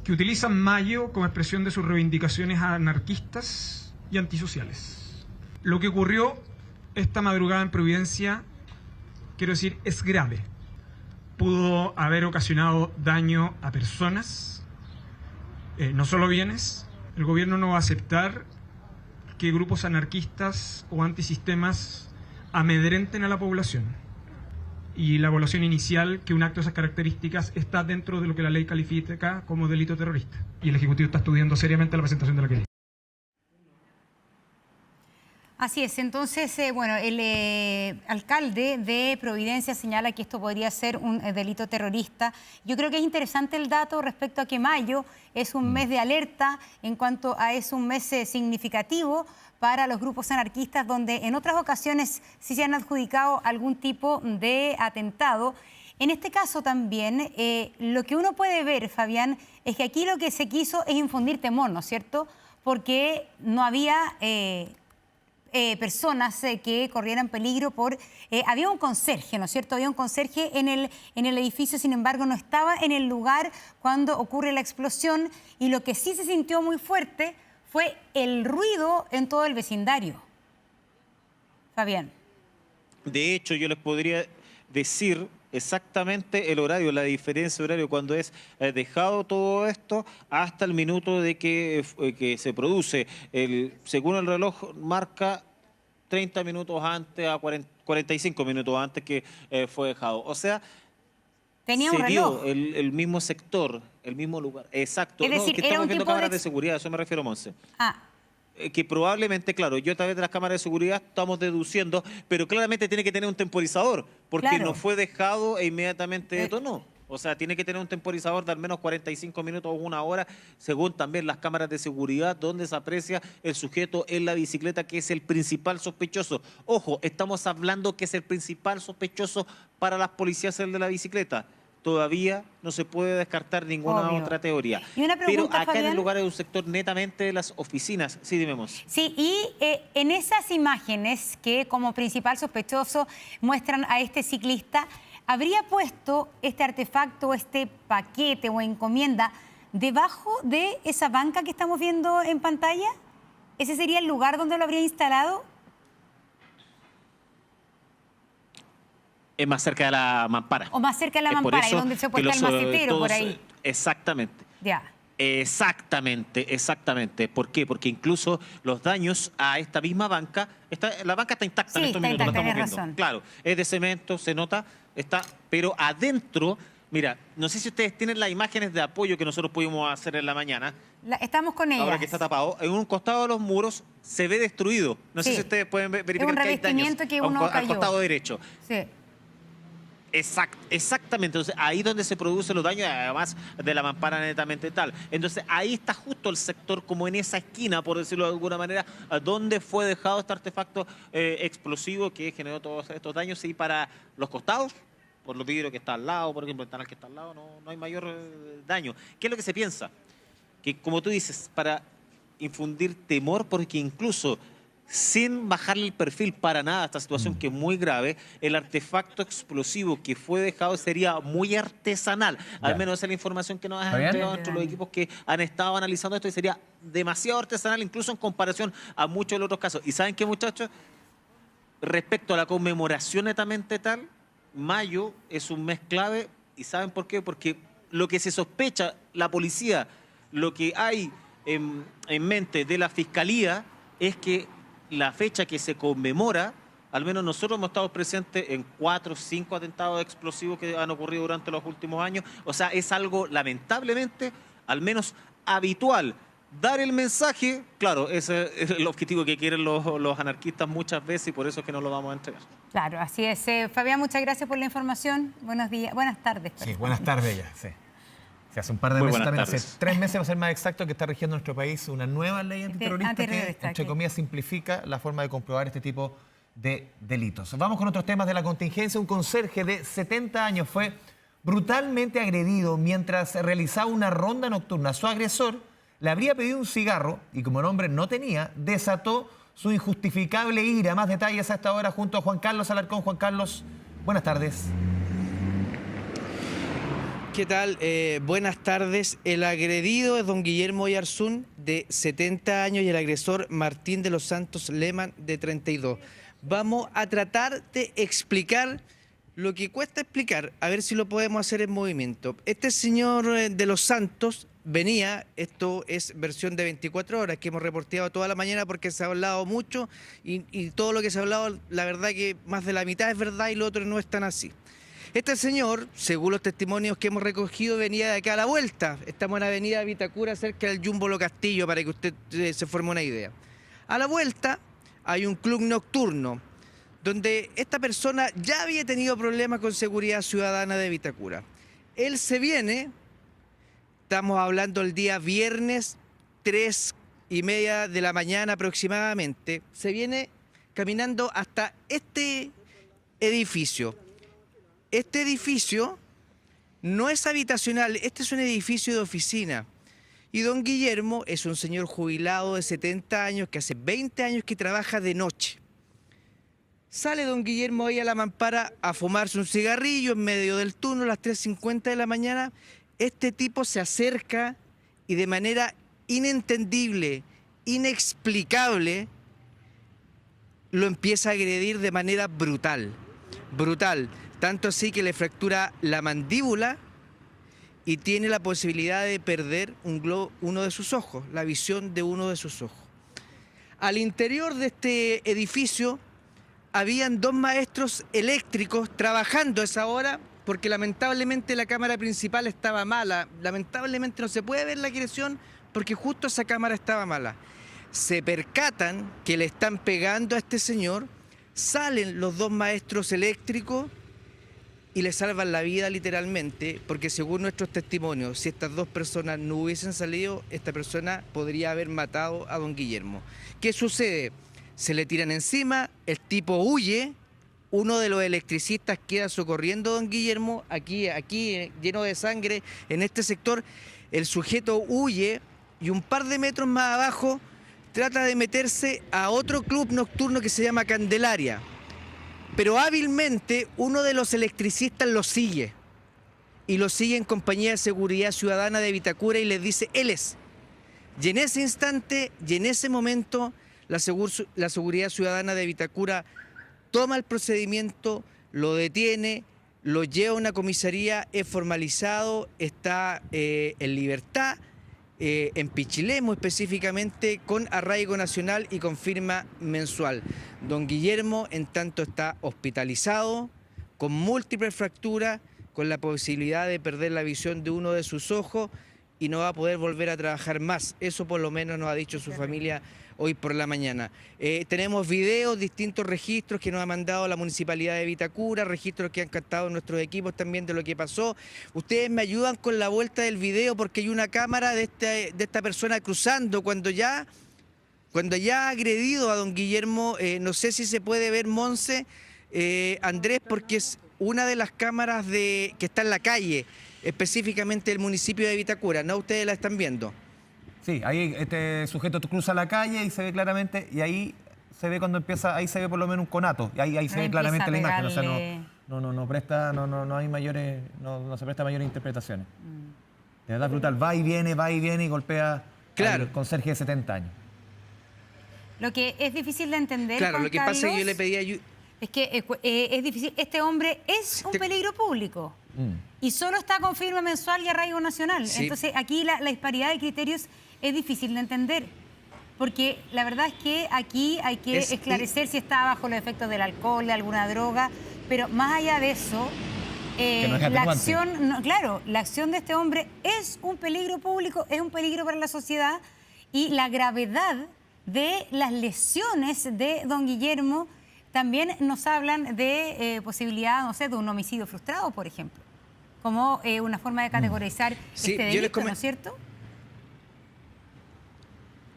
que utilizan mayo como expresión de sus reivindicaciones anarquistas y antisociales. Lo que ocurrió esta madrugada en Providencia, quiero decir, es grave. Pudo haber ocasionado daño a personas, no solo bienes. El gobierno no va a aceptar que grupos anarquistas o antisistemas amedrenten a la población. Y la evaluación inicial, que un acto de esas características está dentro de lo que la ley califica como delito terrorista. Y el Ejecutivo está estudiando seriamente la presentación de la querella. Así es, entonces, bueno, el alcalde de Providencia señala que esto podría ser un delito terrorista. Yo creo que es interesante el dato respecto a que mayo es un mes de alerta, en cuanto a es un mes significativo para los grupos anarquistas, donde en otras ocasiones sí se han adjudicado algún tipo de atentado. En este caso también, lo que uno puede ver, Fabián, es que aquí lo que se quiso es infundir temor, ¿no es cierto? Porque no había personas que corrieran peligro había un conserje, ¿no es cierto? Había un conserje en el edificio, sin embargo no estaba en el lugar cuando ocurre la explosión, y lo que sí se sintió muy fuerte fue el ruido en todo el vecindario. Fabián. De hecho, yo les podría decir exactamente el horario, la diferencia de horario cuando es dejado todo esto hasta el minuto de que se produce. Según el reloj marca 30 minutos antes a 45 minutos antes que fue dejado. O sea, tenía un reloj. El mismo sector, el mismo lugar. Exacto. Es decir, que estamos viendo cámaras de seguridad, a eso me refiero, Monse. Que probablemente, claro, yo a través de las cámaras de seguridad estamos deduciendo, pero claramente tiene que tener un temporizador, porque no fue dejado e inmediatamente detonó. O sea, tiene que tener un temporizador de al menos 45 minutos o una hora, según también las cámaras de seguridad, donde se aprecia el sujeto en la bicicleta, que es el principal sospechoso. Ojo, estamos hablando que es el principal sospechoso para las policías, el de la bicicleta. Todavía no se puede descartar ninguna otra teoría. Y una pregunta, pero acá, Fabián, en el lugar de un sector netamente de las oficinas. Sí, dime, Monse. Sí, y en esas imágenes que como principal sospechoso muestran a este ciclista, ¿habría puesto este artefacto, este paquete o encomienda debajo de esa banca que estamos viendo en pantalla? ¿Ese sería el lugar donde lo habría instalado? Es más cerca de la mampara. O más cerca de la mampara, y donde se puede estar el macetero, por ahí. Exactamente. Ya. Exactamente. ¿Por qué? Porque incluso los daños a esta misma banca, la banca está intacta en estos minutos, la estamos viendo. Razón. Claro, es de cemento, se nota, pero adentro, mira, no sé si ustedes tienen las imágenes de apoyo que nosotros pudimos hacer en la mañana. Estamos con ellas. Ahora que está tapado, en un costado de los muros se ve destruido. No sé si ustedes pueden verificar que hay daños que uno al costado derecho. Sí. Exactamente, entonces ahí donde se producen los daños, además de la mampara netamente tal. Entonces ahí está justo el sector, como en esa esquina, por decirlo de alguna manera, donde fue dejado este artefacto explosivo que generó todos estos daños. Y para los costados, por los vidrios que está al lado, por ejemplo, el canal que está al lado, no hay mayor daño. ¿Qué es lo que se piensa? Que, como tú dices, para infundir temor, porque incluso sin bajarle el perfil para nada a esta situación que es muy grave, el artefacto explosivo que fue dejado sería muy artesanal. Al menos esa es la información que nos han entregado entre los equipos que han estado analizando esto, y sería demasiado artesanal incluso en comparación a muchos de los otros casos. ¿Y saben qué, muchachos? Respecto a la conmemoración netamente tal, mayo es un mes clave. ¿Y saben por qué? Porque lo que se sospecha la policía, lo que hay en mente de la fiscalía, es que la fecha que se conmemora, al menos nosotros hemos estado presentes en 4 o 5 atentados explosivos que han ocurrido durante los últimos años. O sea, es algo lamentablemente, al menos habitual. Dar el mensaje, claro, ese es el objetivo que quieren los anarquistas muchas veces, y por eso es que no lo vamos a entregar. Claro, así es. Fabián, muchas gracias por la información. Buenos días, buenas tardes. Sí, buenas tardes ya, sí. Hace un par de meses también, hace 3 meses, va a ser más exacto, que está rigiendo nuestro país una nueva ley antiterrorista que, entre comillas, simplifica la forma de comprobar este tipo de delitos. Vamos con otros temas de la contingencia. Un conserje de 70 años fue brutalmente agredido mientras realizaba una ronda nocturna. Su agresor le habría pedido un cigarro y, como el hombre no tenía, desató su injustificable ira. Más detalles a esta hora junto a Juan Carlos Alarcón. Juan Carlos, buenas tardes. ¿Qué tal? Buenas tardes. El agredido es don Guillermo Oyarzún, de 70 años, y el agresor Martín de los Santos Lehmann, de 32. Vamos a tratar de explicar lo que cuesta explicar, a ver si lo podemos hacer en movimiento. Este señor de los Santos venía, esto es versión de 24 horas, que hemos reporteado toda la mañana porque se ha hablado mucho y todo lo que se ha hablado, la verdad que más de la mitad es verdad y lo otro no es tan así. Este señor, según los testimonios que hemos recogido, venía de acá a la vuelta. Estamos en Avenida Vitacura, cerca del Jumbo Lo Castillo, para que usted se forme una idea. A la vuelta hay un club nocturno, donde esta persona ya había tenido problemas con seguridad ciudadana de Vitacura. Él se viene, estamos hablando el día viernes, 3:30 de la mañana aproximadamente, se viene caminando hasta este edificio. Este edificio no es habitacional, este es un edificio de oficina. Y don Guillermo es un señor jubilado de 70 años que hace 20 años que trabaja de noche. Sale don Guillermo ahí a la mampara a fumarse un cigarrillo en medio del turno a las 3:50 de la mañana. Este tipo se acerca y de manera inentendible, inexplicable, lo empieza a agredir de manera brutal. Brutal. Tanto así que le fractura la mandíbula y tiene la posibilidad de perder uno de sus ojos, la visión de uno de sus ojos. Al interior de este edificio habían 2 maestros eléctricos trabajando a esa hora, porque lamentablemente la cámara principal estaba mala. Lamentablemente no se puede ver la agresión porque justo esa cámara estaba mala. Se percatan que le están pegando a este señor, salen los 2 maestros eléctricos y le salvan la vida literalmente, porque según nuestros testimonios, si estas 2 personas no hubiesen salido, esta persona podría haber matado a don Guillermo. ¿Qué sucede? Se le tiran encima, el tipo huye, uno de los electricistas queda socorriendo a don Guillermo, aquí lleno de sangre, en este sector, el sujeto huye y un par de metros más abajo trata de meterse a otro club nocturno que se llama Candelaria. Pero hábilmente uno de los electricistas lo sigue, y lo sigue en compañía de Seguridad Ciudadana de Vitacura y les dice, él es. Y en ese instante y en ese momento, la Seguridad Ciudadana de Vitacura toma el procedimiento, lo detiene, lo lleva a una comisaría, es formalizado, está en libertad, en Pichilemu específicamente, con arraigo nacional y con firma mensual. Don Guillermo, en tanto, está hospitalizado, con múltiples fracturas, con la posibilidad de perder la visión de uno de sus ojos y no va a poder volver a trabajar más. Eso por lo menos nos ha dicho su familia hoy por la mañana. Tenemos videos, distintos registros que nos ha mandado la Municipalidad de Vitacura, registros que han captado nuestros equipos también de lo que pasó. Ustedes me ayudan con la vuelta del video porque hay una cámara de esta persona cruzando cuando ya ha agredido a don Guillermo. No sé si se puede ver, Monse, Andrés, porque una de las cámaras que está en la calle, específicamente del municipio de Vitacura, ¿no? Ustedes la están viendo. Sí, ahí este sujeto cruza la calle y se ve claramente, y ahí se ve cuando empieza, ahí se ve por lo menos un conato, y ahí se ve claramente la imagen, o sea, no hay mayores, no se presta mayores interpretaciones. De verdad brutal, va y viene y golpea al conserje de 70 años. Lo que es difícil de entender, claro, Juan lo que Carlos, pasa es que yo le pedí ayuda. Es que es difícil. Este hombre es un peligro público y solo está con firma mensual y arraigo nacional. Sí. Entonces, aquí la disparidad de criterios es difícil de entender. Porque la verdad es que aquí hay que esclarecer si está bajo los efectos del alcohol, de alguna droga, pero más allá de eso, la acción de este hombre es un peligro público, es un peligro para la sociedad, y la gravedad de las lesiones de don Guillermo también nos hablan de posibilidad, no sé, de un homicidio frustrado, por ejemplo, como una forma de categorizar este delito, ¿no es cierto?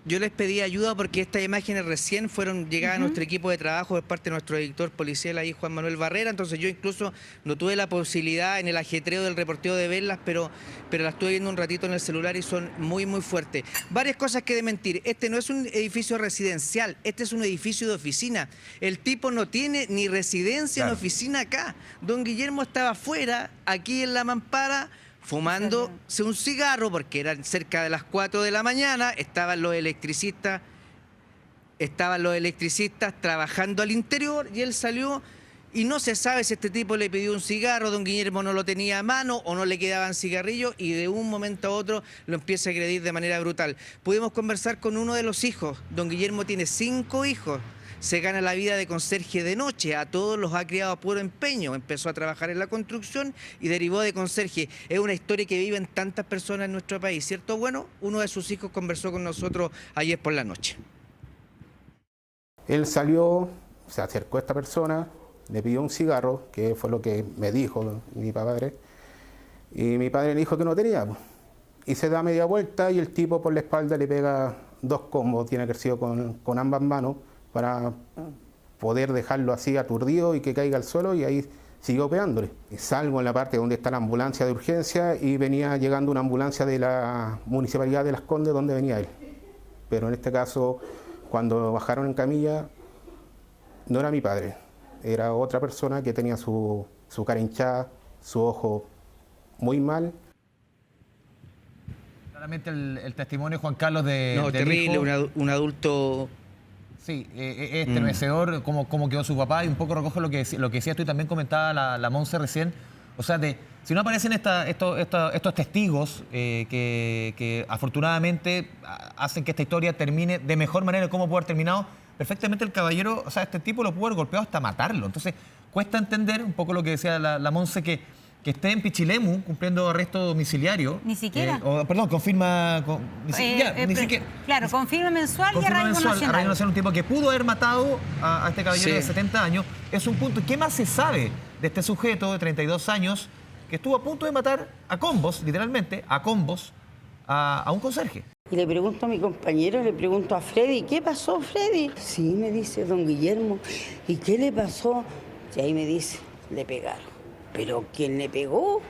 Yo les pedí ayuda porque estas imágenes recién fueron llegadas a nuestro equipo de trabajo por parte de nuestro editor policial ahí, Juan Manuel Barrera. Entonces yo incluso no tuve la posibilidad en el ajetreo del reporteo de verlas, pero las estuve viendo un ratito en el celular y son muy, muy fuertes. Varias cosas que desmentir. Este no es un edificio residencial, este es un edificio de oficina. El tipo no tiene ni residencia ni oficina acá. Don Guillermo estaba afuera, aquí en la mampara, fumándose un cigarro, porque eran cerca de las 4 de la mañana, estaban los electricistas trabajando al interior, y él salió y no se sabe si este tipo le pidió un cigarro, don Guillermo no lo tenía a mano o no le quedaban cigarrillos, y de un momento a otro lo empieza a agredir de manera brutal. Pudimos conversar con uno de los hijos. Don Guillermo tiene 5 hijos. Se gana la vida de conserje de noche, a todos los ha criado a puro empeño. Empezó a trabajar en la construcción y derivó de conserje. Es una historia que viven tantas personas en nuestro país, ¿cierto? Bueno, uno de sus hijos conversó con nosotros ayer por la noche. Él salió, se acercó a esta persona, le pidió un cigarro, que fue lo que me dijo mi padre, y mi padre le dijo que no tenía. Y se da media vuelta y el tipo por la espalda le pega 2 combos, tiene que haber sido con ambas manos, para poder dejarlo así aturdido y que caiga al suelo, y ahí siguió pegándole. Salgo en la parte donde está la ambulancia de urgencia y venía llegando una ambulancia de la Municipalidad de Las Condes donde venía él. Pero en este caso, cuando bajaron en camilla, no era mi padre, era otra persona que tenía su cara hinchada, su ojo muy mal. Claramente el testimonio, Juan Carlos, del terrible, hijo, un adulto... Sí, es estremecedor cómo quedó su papá, y un poco recoge lo que decías tú y también comentaba la Monse recién. O sea, si no aparecen estos testigos que afortunadamente hacen que esta historia termine de mejor manera de cómo pudo haber terminado, perfectamente el caballero, o sea, este tipo lo pudo haber golpeado hasta matarlo. Entonces, cuesta entender un poco lo que decía la Monse, que esté en Pichilemu cumpliendo arresto domiciliario. Ni siquiera. Confirma... Claro, confirma mensual y arraigo nacional. Arraigo nacional, un tipo que pudo haber matado a este caballero de 70 años. Es un punto. ¿Qué más se sabe de este sujeto de 32 años que estuvo a punto de matar a combos, literalmente, a combos, a un conserje? Y le pregunto a mi compañero, le pregunto a Freddy, ¿qué pasó, Freddy? Sí, me dice don Guillermo. ¿Y qué le pasó? Y ahí me dice, le pegaron. ¿Pero quién le pegó?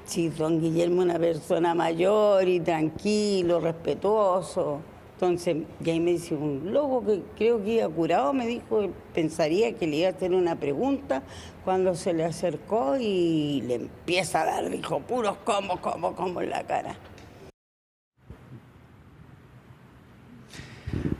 Si don Guillermo es una persona mayor y tranquilo, respetuoso. Entonces, y ahí me dice un loco que creo que iba curado, me dijo, pensaría que le iba a hacer una pregunta cuando se le acercó y le empieza a dar, dijo, puros combos en la cara.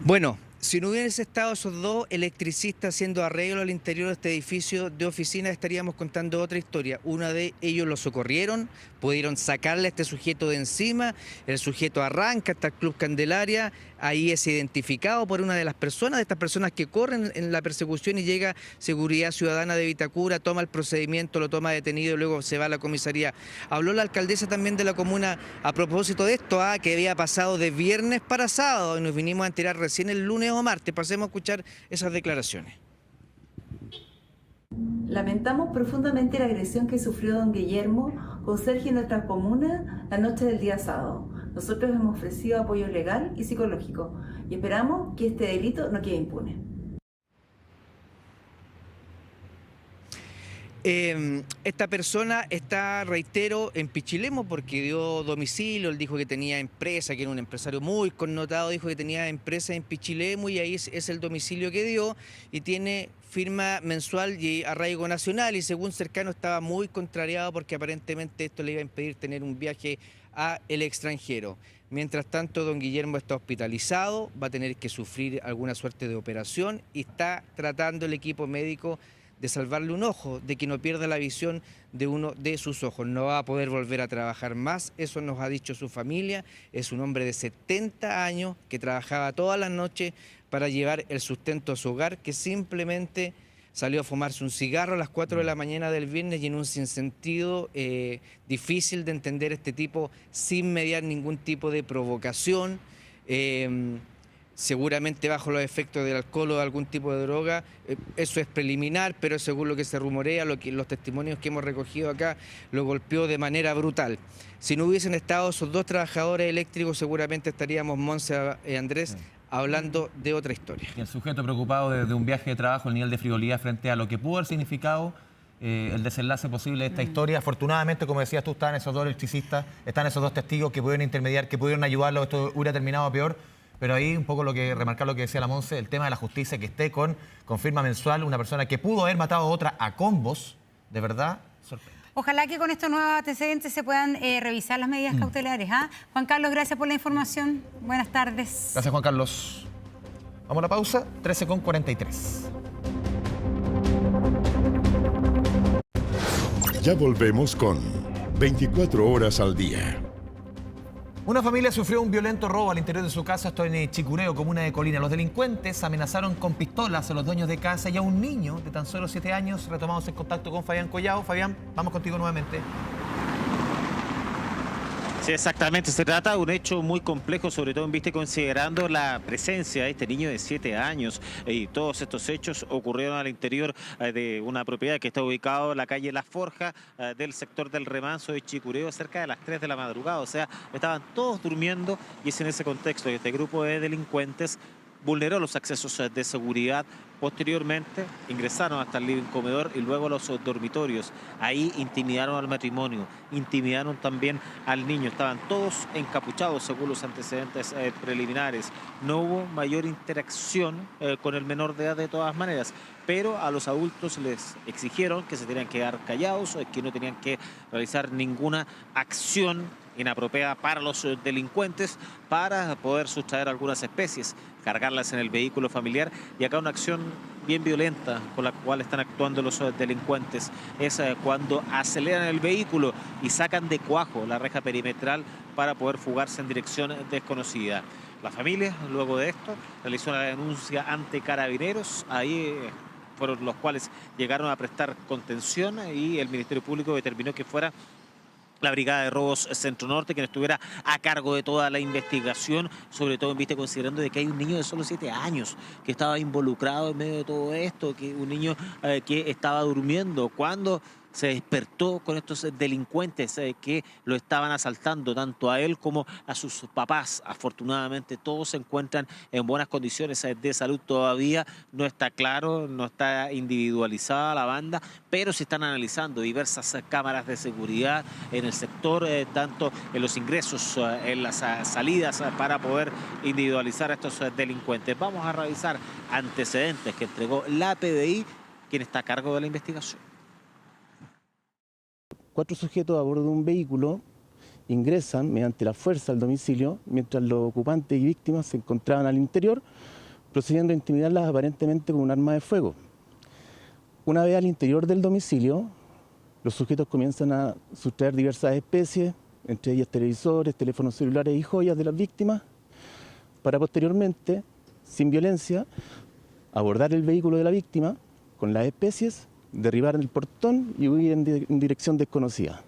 Bueno, si no hubiese estado esos 2 electricistas haciendo arreglo al interior de este edificio de oficina, estaríamos contando otra historia. Una de ellos lo socorrieron, pudieron sacarle a este sujeto de encima, el sujeto arranca hasta el Club Candelaria, ahí es identificado por una de las personas, de estas personas que corren en la persecución, y llega Seguridad Ciudadana de Vitacura, toma el procedimiento, lo toma detenido y luego se va a la comisaría. Habló la alcaldesa también de la comuna a propósito de esto, que había pasado de viernes para sábado, y nos vinimos a enterar recién el lunes o martes. Pasemos a escuchar esas declaraciones. Lamentamos profundamente la agresión que sufrió don Guillermo, conserje en nuestra comuna, la noche del día sábado. Nosotros hemos ofrecido apoyo legal y psicológico y esperamos que este delito no quede impune. Esta persona está, reitero, en Pichilemu porque dio domicilio. Él dijo que tenía empresa, que era un empresario muy connotado, dijo que tenía empresa en Pichilemu y ahí es el domicilio que dio y tiene firma mensual y arraigo nacional, y según cercano estaba muy contrariado porque aparentemente esto le iba a impedir tener un viaje a el extranjero. Mientras tanto, don Guillermo está hospitalizado, va a tener que sufrir alguna suerte de operación y está tratando el equipo médico de salvarle un ojo, de que no pierda la visión de uno de sus ojos. No va a poder volver a trabajar más, eso nos ha dicho su familia. Es un hombre de 70 años que trabajaba todas las noches para llevar el sustento a su hogar, que simplemente salió a fumarse un cigarro a las 4 de la mañana del viernes y en un sinsentido difícil de entender este tipo sin mediar ningún tipo de provocación. Seguramente bajo los efectos del alcohol o de algún tipo de droga, eso es preliminar, pero según lo que se rumorea, los testimonios que hemos recogido acá, lo golpeó de manera brutal. Si no hubiesen estado esos dos trabajadores eléctricos, seguramente estaríamos, Monse y Andrés, hablando de otra historia. Y el sujeto preocupado de un viaje de trabajo, el nivel de frivolidad frente a lo que pudo haber significado el desenlace posible de esta historia. Afortunadamente, como decías tú, están esos dos electricistas, están esos dos testigos que pudieron intermediar, que pudieron ayudarlo. Esto hubiera terminado peor. Pero ahí un poco remarcar lo que decía la Monse, el tema de la justicia, que esté con firma mensual una persona que pudo haber matado a otra a combos, de verdad, sorprende. Ojalá que con estos nuevos antecedentes se puedan revisar las medidas cautelares. Juan Carlos, gracias por la información. Buenas tardes. Gracias, Juan Carlos. Vamos a la pausa, 13:43. Ya volvemos con 24 horas al día. Una familia sufrió un violento robo al interior de su casa, esto en Chicureo, comuna de Colina. Los delincuentes amenazaron con pistolas a los dueños de casa y a un niño de tan solo 7 años. Retomamos en contacto con Fabián Collado. Fabián, vamos contigo nuevamente. Sí, exactamente. Se trata de un hecho muy complejo, sobre todo considerando la presencia de este niño de 7 años. Y todos estos hechos ocurrieron al interior de una propiedad que está ubicada en la calle La Forja del sector del Remanso de Chicureo, cerca de las 3 de la madrugada. O sea, estaban todos durmiendo y es en ese contexto que este grupo de delincuentes vulneró los accesos de seguridad. Posteriormente ingresaron hasta el living comedor y luego a los dormitorios. Ahí intimidaron al matrimonio, intimidaron también al niño. Estaban todos encapuchados según los antecedentes preliminares. No hubo mayor interacción con el menor de edad de todas maneras, pero a los adultos les exigieron que se tenían que quedar callados, que no tenían que realizar ninguna acción inapropiada para los delincuentes para poder sustraer algunas especies, cargarlas en el vehículo familiar. Y acá una acción bien violenta con la cual están actuando los delincuentes es cuando aceleran el vehículo y sacan de cuajo la reja perimetral para poder fugarse en dirección desconocida. La familia, luego de esto, realizó una denuncia ante Carabineros. Ahí fueron los cuales llegaron a prestar contención y el Ministerio Público determinó que fuera la Brigada de Robos Centro Norte quien estuviera a cargo de toda la investigación, sobre todo considerando de que hay un niño de solo 7 años que estaba involucrado en medio de todo esto, que un niño que estaba durmiendo cuando se despertó con estos delincuentes que lo estaban asaltando, tanto a él como a sus papás. Afortunadamente todos se encuentran en buenas condiciones de salud. Todavía no está claro, no está individualizada la banda, pero se están analizando diversas cámaras de seguridad en el sector, tanto en los ingresos, en las salidas, para poder individualizar a estos delincuentes. Vamos a revisar antecedentes que entregó la PDI, quien está a cargo de la investigación. 4 sujetos a bordo de un vehículo ingresan mediante la fuerza al domicilio, mientras los ocupantes y víctimas se encontraban al interior, procediendo a intimidarlas aparentemente con un arma de fuego. Una vez al interior del domicilio, los sujetos comienzan a sustraer diversas especies, entre ellas televisores, teléfonos celulares y joyas de las víctimas, para posteriormente, sin violencia, abordar el vehículo de la víctima con las especies, derribar el portón y huir en dirección desconocida.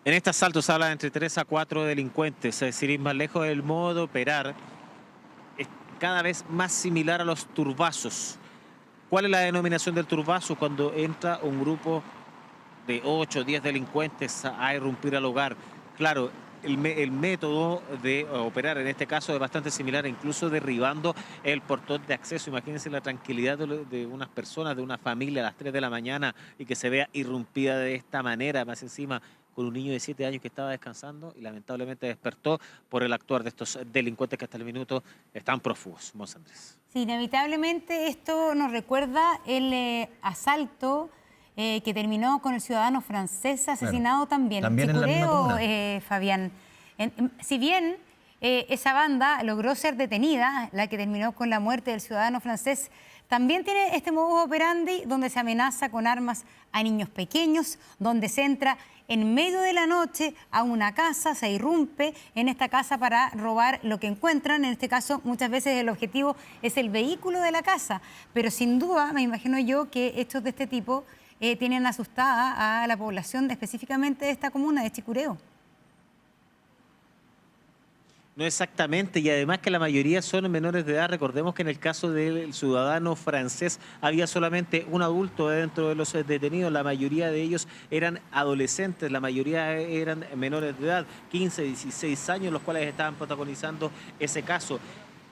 En este asalto se habla de entre 3 a 4 delincuentes, es decir, más lejos del modo de operar, es cada vez más similar a los turbazos. ¿Cuál es la denominación del turbazo? Cuando entra un grupo de 8 o 10 delincuentes a irrumpir al hogar. Claro, el método de operar en este caso es bastante similar, incluso derribando el portón de acceso. Imagínense la tranquilidad de unas personas, de una familia a las 3 de la mañana y que se vea irrumpida de esta manera, más encima con un niño de 7 años que estaba descansando y lamentablemente despertó por el actuar de estos delincuentes que hasta el minuto están prófugos. Monse Andrés. Sí, inevitablemente esto nos recuerda el asalto que terminó con el ciudadano francés asesinado también. También en la misma comuna. Fabián. Si bien esa banda logró ser detenida, la que terminó con la muerte del ciudadano francés, también tiene este modus operandi donde se amenaza con armas a niños pequeños, donde se entra en medio de la noche a una casa, se irrumpe en esta casa para robar lo que encuentran. En este caso, muchas veces el objetivo es el vehículo de la casa, pero sin duda, me imagino yo que hechos de este tipo tienen asustada a la población específicamente de esta comuna de Chicureo. No exactamente, y además que la mayoría son menores de edad. Recordemos que en el caso del ciudadano francés había solamente un adulto dentro de los detenidos. La mayoría de ellos eran adolescentes, la mayoría eran menores de edad, 15, 16 años, los cuales estaban protagonizando ese caso.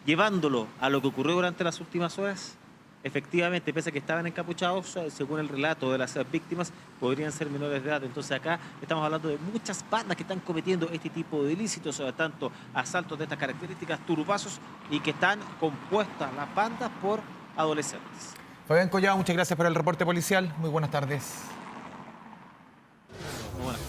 Llevándolo a lo que ocurrió durante las últimas horas, efectivamente, pese a que estaban encapuchados, según el relato de las víctimas, podrían ser menores de edad. Entonces acá estamos hablando de muchas bandas que están cometiendo este tipo de ilícitos, tanto asaltos de estas características, turbazos, y que están compuestas las bandas por adolescentes. Fabián Collado, muchas gracias por el reporte policial. Muy buenas tardes. Muy buenas.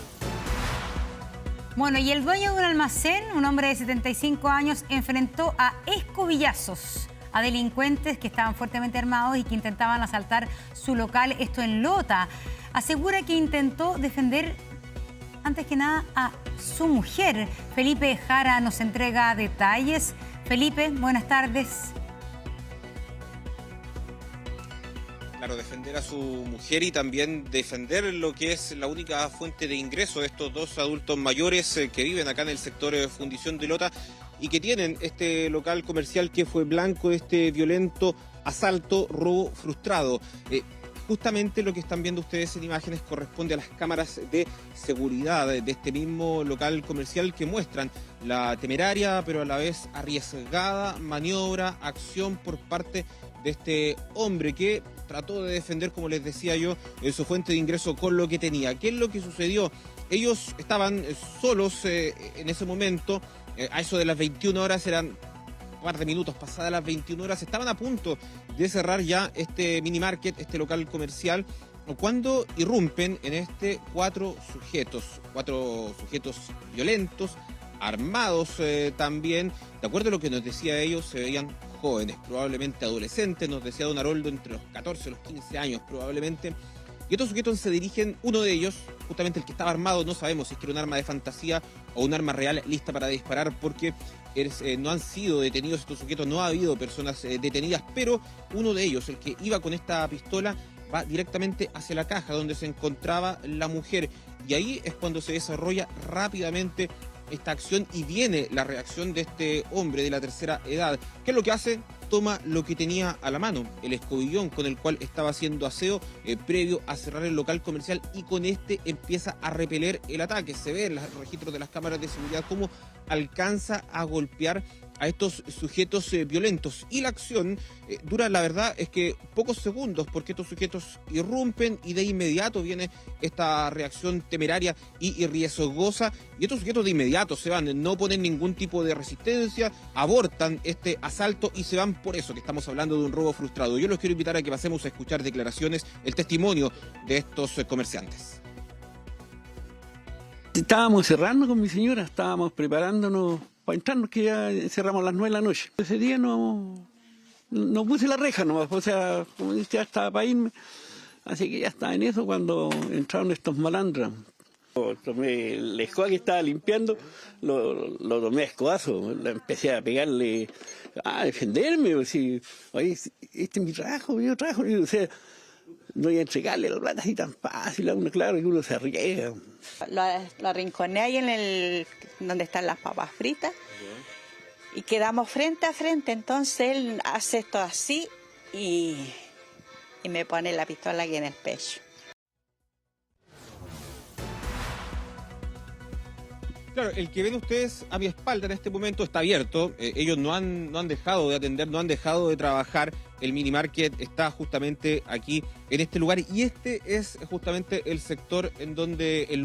Bueno, y el dueño de un almacén, un hombre de 75 años, enfrentó a escobillazos a delincuentes que estaban fuertemente armados y que intentaban asaltar su local, esto en Lota. Asegura que intentó defender, antes que nada, a su mujer. Felipe Jara nos entrega detalles. Felipe, buenas tardes. Claro, defender a su mujer y también defender lo que es la única fuente de ingreso de estos dos adultos mayores que viven acá en el sector Fundición de Lota y que tienen este local comercial que fue blanco de este violento asalto, robo frustrado. Justamente lo que están viendo ustedes en imágenes corresponde a las cámaras de seguridad de este mismo local comercial que muestran la temeraria pero a la vez arriesgada maniobra, acción por parte de este hombre que trató de defender, como les decía yo, su fuente de ingreso con lo que tenía. ¿Qué es lo que sucedió? Ellos estaban solos en ese momento, a eso de las 21 horas, eran un par de minutos pasadas las 21 horas, estaban a punto de cerrar ya este mini market, este local comercial, cuando irrumpen en este cuatro sujetos violentos, armados también. De acuerdo a lo que nos decía ellos, se veían jóvenes, probablemente adolescentes, nos decía don Haroldo, entre los 14 y los 15 años probablemente. Y estos sujetos se dirigen, uno de ellos, justamente el que estaba armado, no sabemos si es que era un arma de fantasía o un arma real lista para disparar, porque no han sido detenidos estos sujetos, no ha habido personas detenidas, pero uno de ellos, el que iba con esta pistola, va directamente hacia la caja donde se encontraba la mujer. Y ahí es cuando se desarrolla rápidamente esta acción y viene la reacción de este hombre de la tercera edad. ¿Qué es lo que hace? Toma lo que tenía a la mano, el escobillón con el cual estaba haciendo aseo previo a cerrar el local comercial, y con este empieza a repeler el ataque. Se ve en los registros de las cámaras de seguridad cómo alcanza a golpear a estos sujetos violentos. Y la acción dura, la verdad, es que pocos segundos, porque estos sujetos irrumpen y de inmediato viene esta reacción temeraria y riesgosa. Y estos sujetos de inmediato se van, no ponen ningún tipo de resistencia, abortan este asalto y se van. Por eso que estamos hablando de un robo frustrado. Yo los quiero invitar a que pasemos a escuchar declaraciones, el testimonio de estos comerciantes. Estábamos cerrando con mi señora, estábamos preparándonos para entrarnos, que ya cerramos a las 9 de la noche. Ese día no puse la reja nomás, o sea, como dice, ya estaba para irme, así que ya estaba en eso cuando entraron estos malandras. Tomé la escoba que estaba limpiando, lo tomé a escobazo, empecé a pegarle, a defenderme, o sea, oye, este es mi trabajo, yo trabajo, o sea, no voy a entregarle la plata así tan fácil a uno, claro, que uno se arriesga. Lo arrinconé ahí en donde están las papas fritas y quedamos frente a frente, entonces él hace esto así y me pone la pistola aquí en el pecho. Claro, el que ven ustedes a mi espalda en este momento está abierto. Ellos no han dejado de atender, no han dejado de trabajar. El mini market está justamente aquí en este lugar y este es justamente el sector en donde, el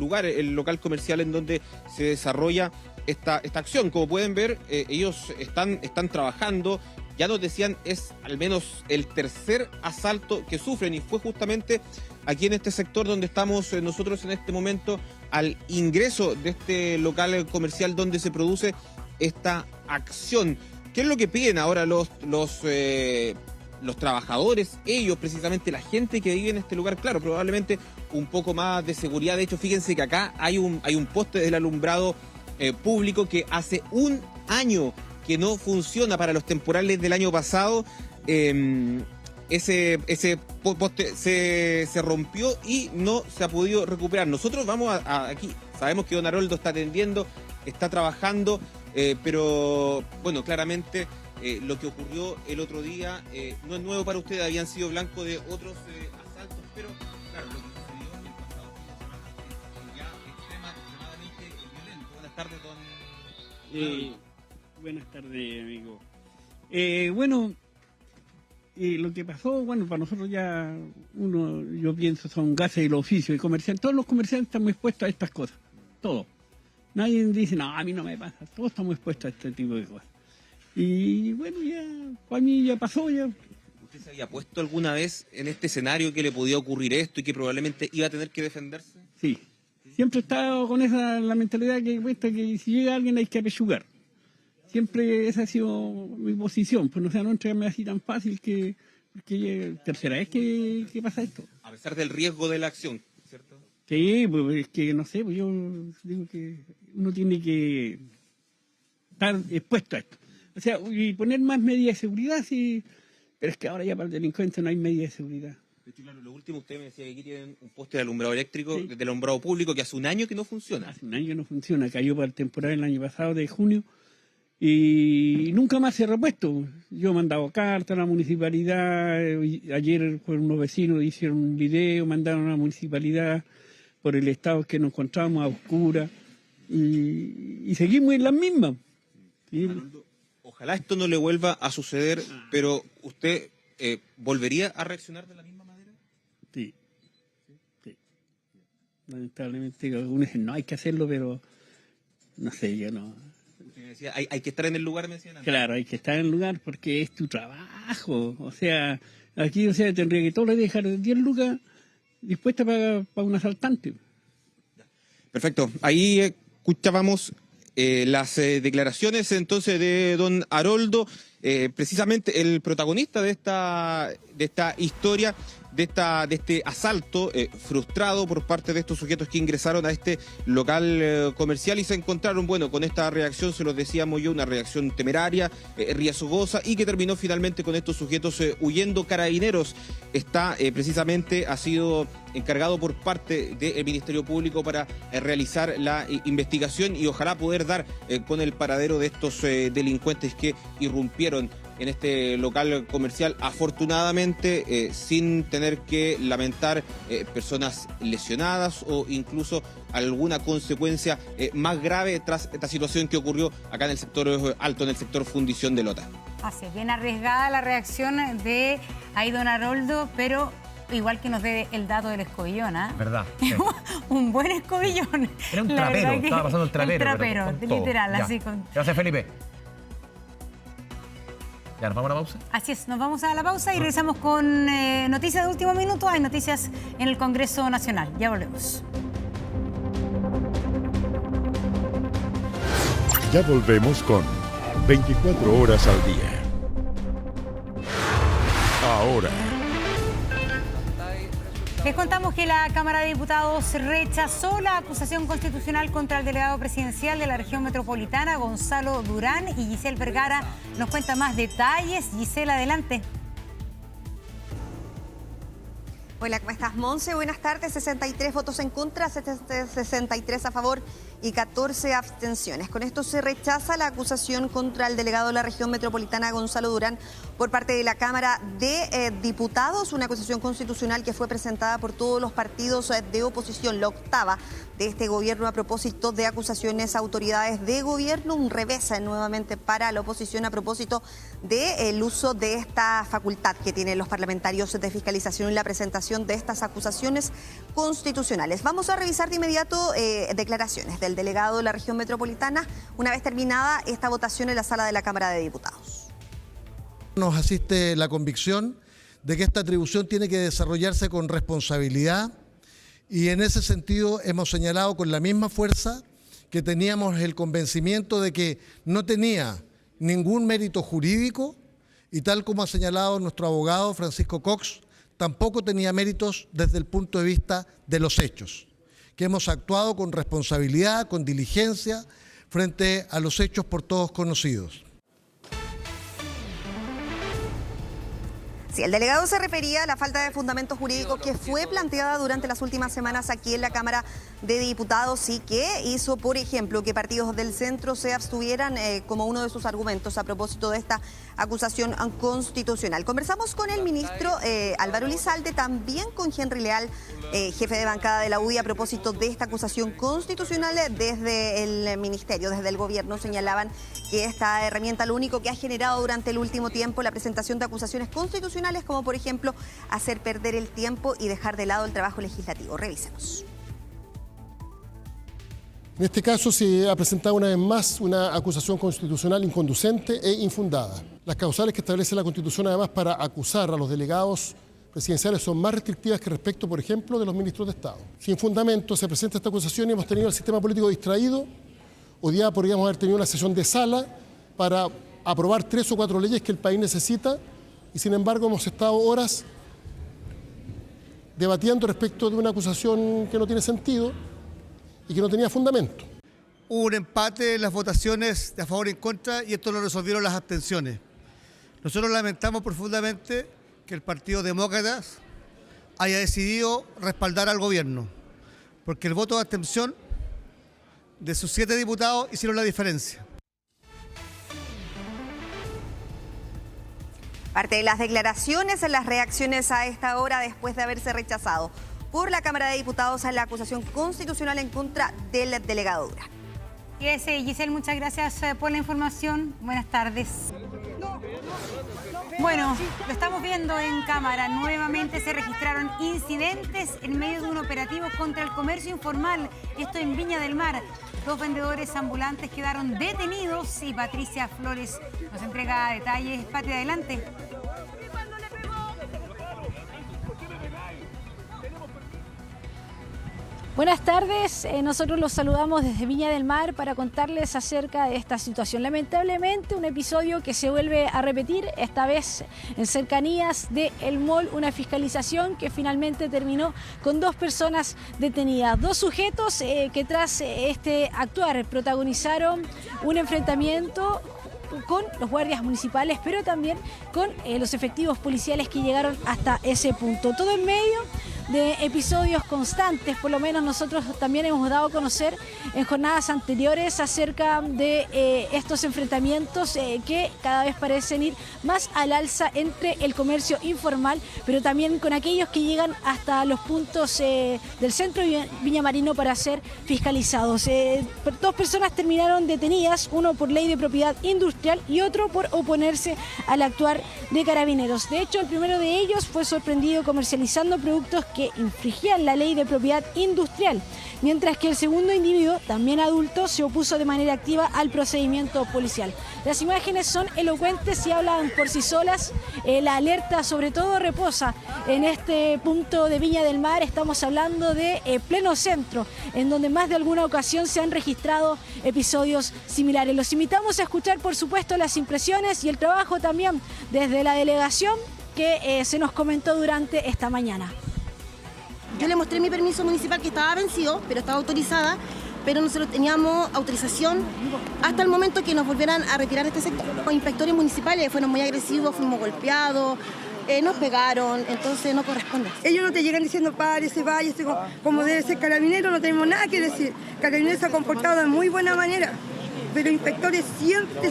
local comercial en donde se desarrolla esta acción. Como pueden ver, ellos están trabajando. Ya nos decían, es al menos el tercer asalto que sufren y fue justamente aquí en este sector donde estamos nosotros en este momento, al ingreso de este local comercial donde se produce esta acción. ¿Qué es lo que piden ahora los trabajadores, ellos precisamente, la gente que vive en este lugar? Claro, probablemente un poco más de seguridad. De hecho, fíjense que acá hay un poste del alumbrado público que hace un año que no funciona para los temporales del año pasado. Ese poste se rompió y no se ha podido recuperar. Nosotros vamos aquí, sabemos que don Haroldo está atendiendo, está trabajando, pero bueno, claramente lo que ocurrió el otro día no es nuevo para ustedes, habían sido blanco de otros asaltos, pero claro, lo que sucedió el pasado fin de semana ya extremadamente violento. Buenas tardes, don... Buenas tardes, amigo. Lo que pasó, bueno, para nosotros ya, yo pienso, son gases del oficio y comerciantes. Todos los comerciantes estamos expuestos a estas cosas, todos. Nadie dice, no, a mí no me pasa, todos estamos expuestos a este tipo de cosas. Y bueno, ya, para mí ya pasó, ya. ¿Usted se había puesto alguna vez en este escenario que le podía ocurrir esto y que probablemente iba a tener que defenderse? Sí, siempre he estado con la mentalidad que si llega alguien hay que apechugar. Siempre esa ha sido mi posición, pues no sea, no entregarme así tan fácil porque tercera vez que pasa esto. A pesar del riesgo de la acción, ¿cierto? Sí, pues es que no sé, pues yo digo que uno tiene que estar expuesto a esto. O sea, y poner más medidas de seguridad, sí, pero es que ahora ya para el delincuente no hay medidas de seguridad. De hecho, claro, lo último usted me decía que aquí tienen un poste de alumbrado eléctrico, sí, de alumbrado público, que hace un año que no funciona. Hace un año que no funciona, cayó para el temporal el año pasado de junio. Y nunca más se ha repuesto. Yo he mandado cartas a la municipalidad, ayer unos vecinos hicieron un video, mandaron a la municipalidad por el estado que nos encontramos a oscuras y seguimos en las mismas. ¿Sí? Ojalá esto no le vuelva a suceder, pero ¿usted volvería a reaccionar de la misma manera? Sí. Lamentablemente algunos dicen, no hay que hacerlo, pero no sé, yo no... Decía, hay que estar en el lugar, me decían. Claro, hay que estar en el lugar porque es tu trabajo. O sea, aquí tendría que todos les dejar 10 lucas dispuestas para un asaltante. Perfecto. Ahí escuchábamos las declaraciones entonces de don Haroldo, precisamente el protagonista de esta historia, de este asalto frustrado por parte de estos sujetos que ingresaron a este local comercial y se encontraron, bueno, con esta reacción, se los decíamos yo, una reacción temeraria, riesgosa y que terminó finalmente con estos sujetos huyendo. Carabineros ha sido encargado por parte del Ministerio Público para realizar la investigación y ojalá poder dar con el paradero de estos delincuentes que irrumpieron en este local comercial, afortunadamente sin tener que lamentar personas lesionadas o incluso alguna consecuencia más grave tras esta situación que ocurrió acá en el sector alto, en el sector fundición de Lota. Así es, bien arriesgada la reacción de ahí don Haroldo, pero igual que nos dé el dato del escobillón, ¿ah? ¿Verdad? Sí. Un buen escobillón. Era un trapero, estaba pasando el trapero. El trapero, literal, ya. así con... Gracias, Felipe. ¿Ya nos vamos a la pausa? Así es, nos vamos a la pausa y regresamos con noticias de último minuto. Hay noticias en el Congreso Nacional. Ya volvemos. Ya volvemos con 24 horas al día. Ahora. Les contamos que la Cámara de Diputados rechazó la acusación constitucional contra el delegado presidencial de la región metropolitana, Gonzalo Durán, y Giselle Vergara nos cuenta más detalles. Giselle, adelante. Hola, ¿cómo estás, Monse? Buenas tardes. 63 votos en contra, 63 a favor y 14 abstenciones. Con esto se rechaza la acusación contra el delegado de la región metropolitana, Gonzalo Durán, por parte de la Cámara de Diputados, una acusación constitucional que fue presentada por todos los partidos de oposición, la octava de este gobierno a propósito de acusaciones a autoridades de gobierno, un revés nuevamente para la oposición a propósito del uso de esta facultad que tienen los parlamentarios de fiscalización y la presentación de estas acusaciones constitucionales. Vamos a revisar de inmediato declaraciones del delegado de la región metropolitana una vez terminada esta votación en la sala de la Cámara de Diputados. Nos asiste la convicción de que esta atribución tiene que desarrollarse con responsabilidad y en ese sentido hemos señalado con la misma fuerza que teníamos el convencimiento de que no tenía ningún mérito jurídico y tal como ha señalado nuestro abogado Francisco Cox, tampoco tenía méritos desde el punto de vista de los hechos, que hemos actuado con responsabilidad, con diligencia frente a los hechos por todos conocidos. Sí, el delegado se refería a la falta de fundamento jurídico que fue planteada durante las últimas semanas aquí en la Cámara de Diputados y que hizo, por ejemplo, que partidos del centro se abstuvieran como uno de sus argumentos a propósito de esta acusación constitucional. Conversamos con el ministro Álvaro Elizalde, también con Henry Leal, jefe de bancada de la UDI, a propósito de esta acusación constitucional. Desde el ministerio, desde el gobierno, señalaban que esta herramienta lo único que ha generado durante el último tiempo la presentación de acusaciones constitucionales, como por ejemplo hacer perder el tiempo y dejar de lado el trabajo legislativo. Revisemos. En este caso se ha presentado una vez más una acusación constitucional inconducente e infundada. Las causales que establece la Constitución además para acusar a los delegados presidenciales son más restrictivas que respecto, por ejemplo, de los ministros de Estado. Sin fundamento se presenta esta acusación y hemos tenido el sistema político distraído. Hoy día podríamos haber tenido una sesión de sala para aprobar 3 o 4 leyes que el país necesita y sin embargo hemos estado horas debatiendo respecto de una acusación que no tiene sentido y que no tenía fundamento. Hubo un empate en las votaciones de a favor y en contra y esto lo resolvieron las abstenciones. Nosotros lamentamos profundamente que el Partido Demócratas haya decidido respaldar al gobierno, porque el voto de abstención de sus 7 diputados hicieron la diferencia. Parte de las declaraciones, las reacciones a esta hora después de haberse rechazado por la Cámara de Diputados a la acusación constitucional en contra del delegado Durán. Giselle, muchas gracias por la información. Buenas tardes. Bueno, lo estamos viendo en cámara. Nuevamente se registraron incidentes en medio de un operativo contra el comercio informal. Esto en Viña del Mar. 2 vendedores ambulantes quedaron detenidos y Patricia Flores nos entrega detalles. Pati, adelante. Buenas tardes, nosotros los saludamos desde Viña del Mar para contarles acerca de esta situación. Lamentablemente un episodio que se vuelve a repetir, esta vez en cercanías de El Mall, una fiscalización que finalmente terminó con 2 personas detenidas. 2 sujetos que tras este actuar protagonizaron un enfrentamiento con los guardias municipales, pero también con los efectivos policiales que llegaron hasta ese punto. Todo en medio de episodios constantes, por lo menos nosotros también hemos dado a conocer en jornadas anteriores acerca de estos enfrentamientos que cada vez parecen ir más al alza entre el comercio informal, pero también con aquellos que llegan hasta los puntos del centro de Viña Marino para ser fiscalizados. 2 personas terminaron detenidas, uno por ley de propiedad industrial y otro por oponerse al actuar de carabineros. De hecho, el primero de ellos fue sorprendido comercializando productos que infringían la ley de propiedad industrial, mientras que el segundo individuo, también adulto, se opuso de manera activa al procedimiento policial. Las imágenes son elocuentes y hablan por sí solas. La alerta sobre todo reposa en este punto de Viña del Mar. Estamos hablando de pleno centro, en donde más de alguna ocasión se han registrado episodios similares. Los invitamos a escuchar, por supuesto, las impresiones y el trabajo también desde la delegación que se nos comentó durante esta mañana. Yo le mostré mi permiso municipal que estaba vencido, pero estaba autorizada, pero nosotros teníamos autorización hasta el momento que nos volvieran a retirar de este sector. Los inspectores municipales fueron muy agresivos, fuimos golpeados, nos pegaron, entonces no corresponde. Ellos no te llegan diciendo párese, váyase, como debe ser Carabinero, no tenemos nada que decir. Carabinero se ha comportado de muy buena manera, pero inspectores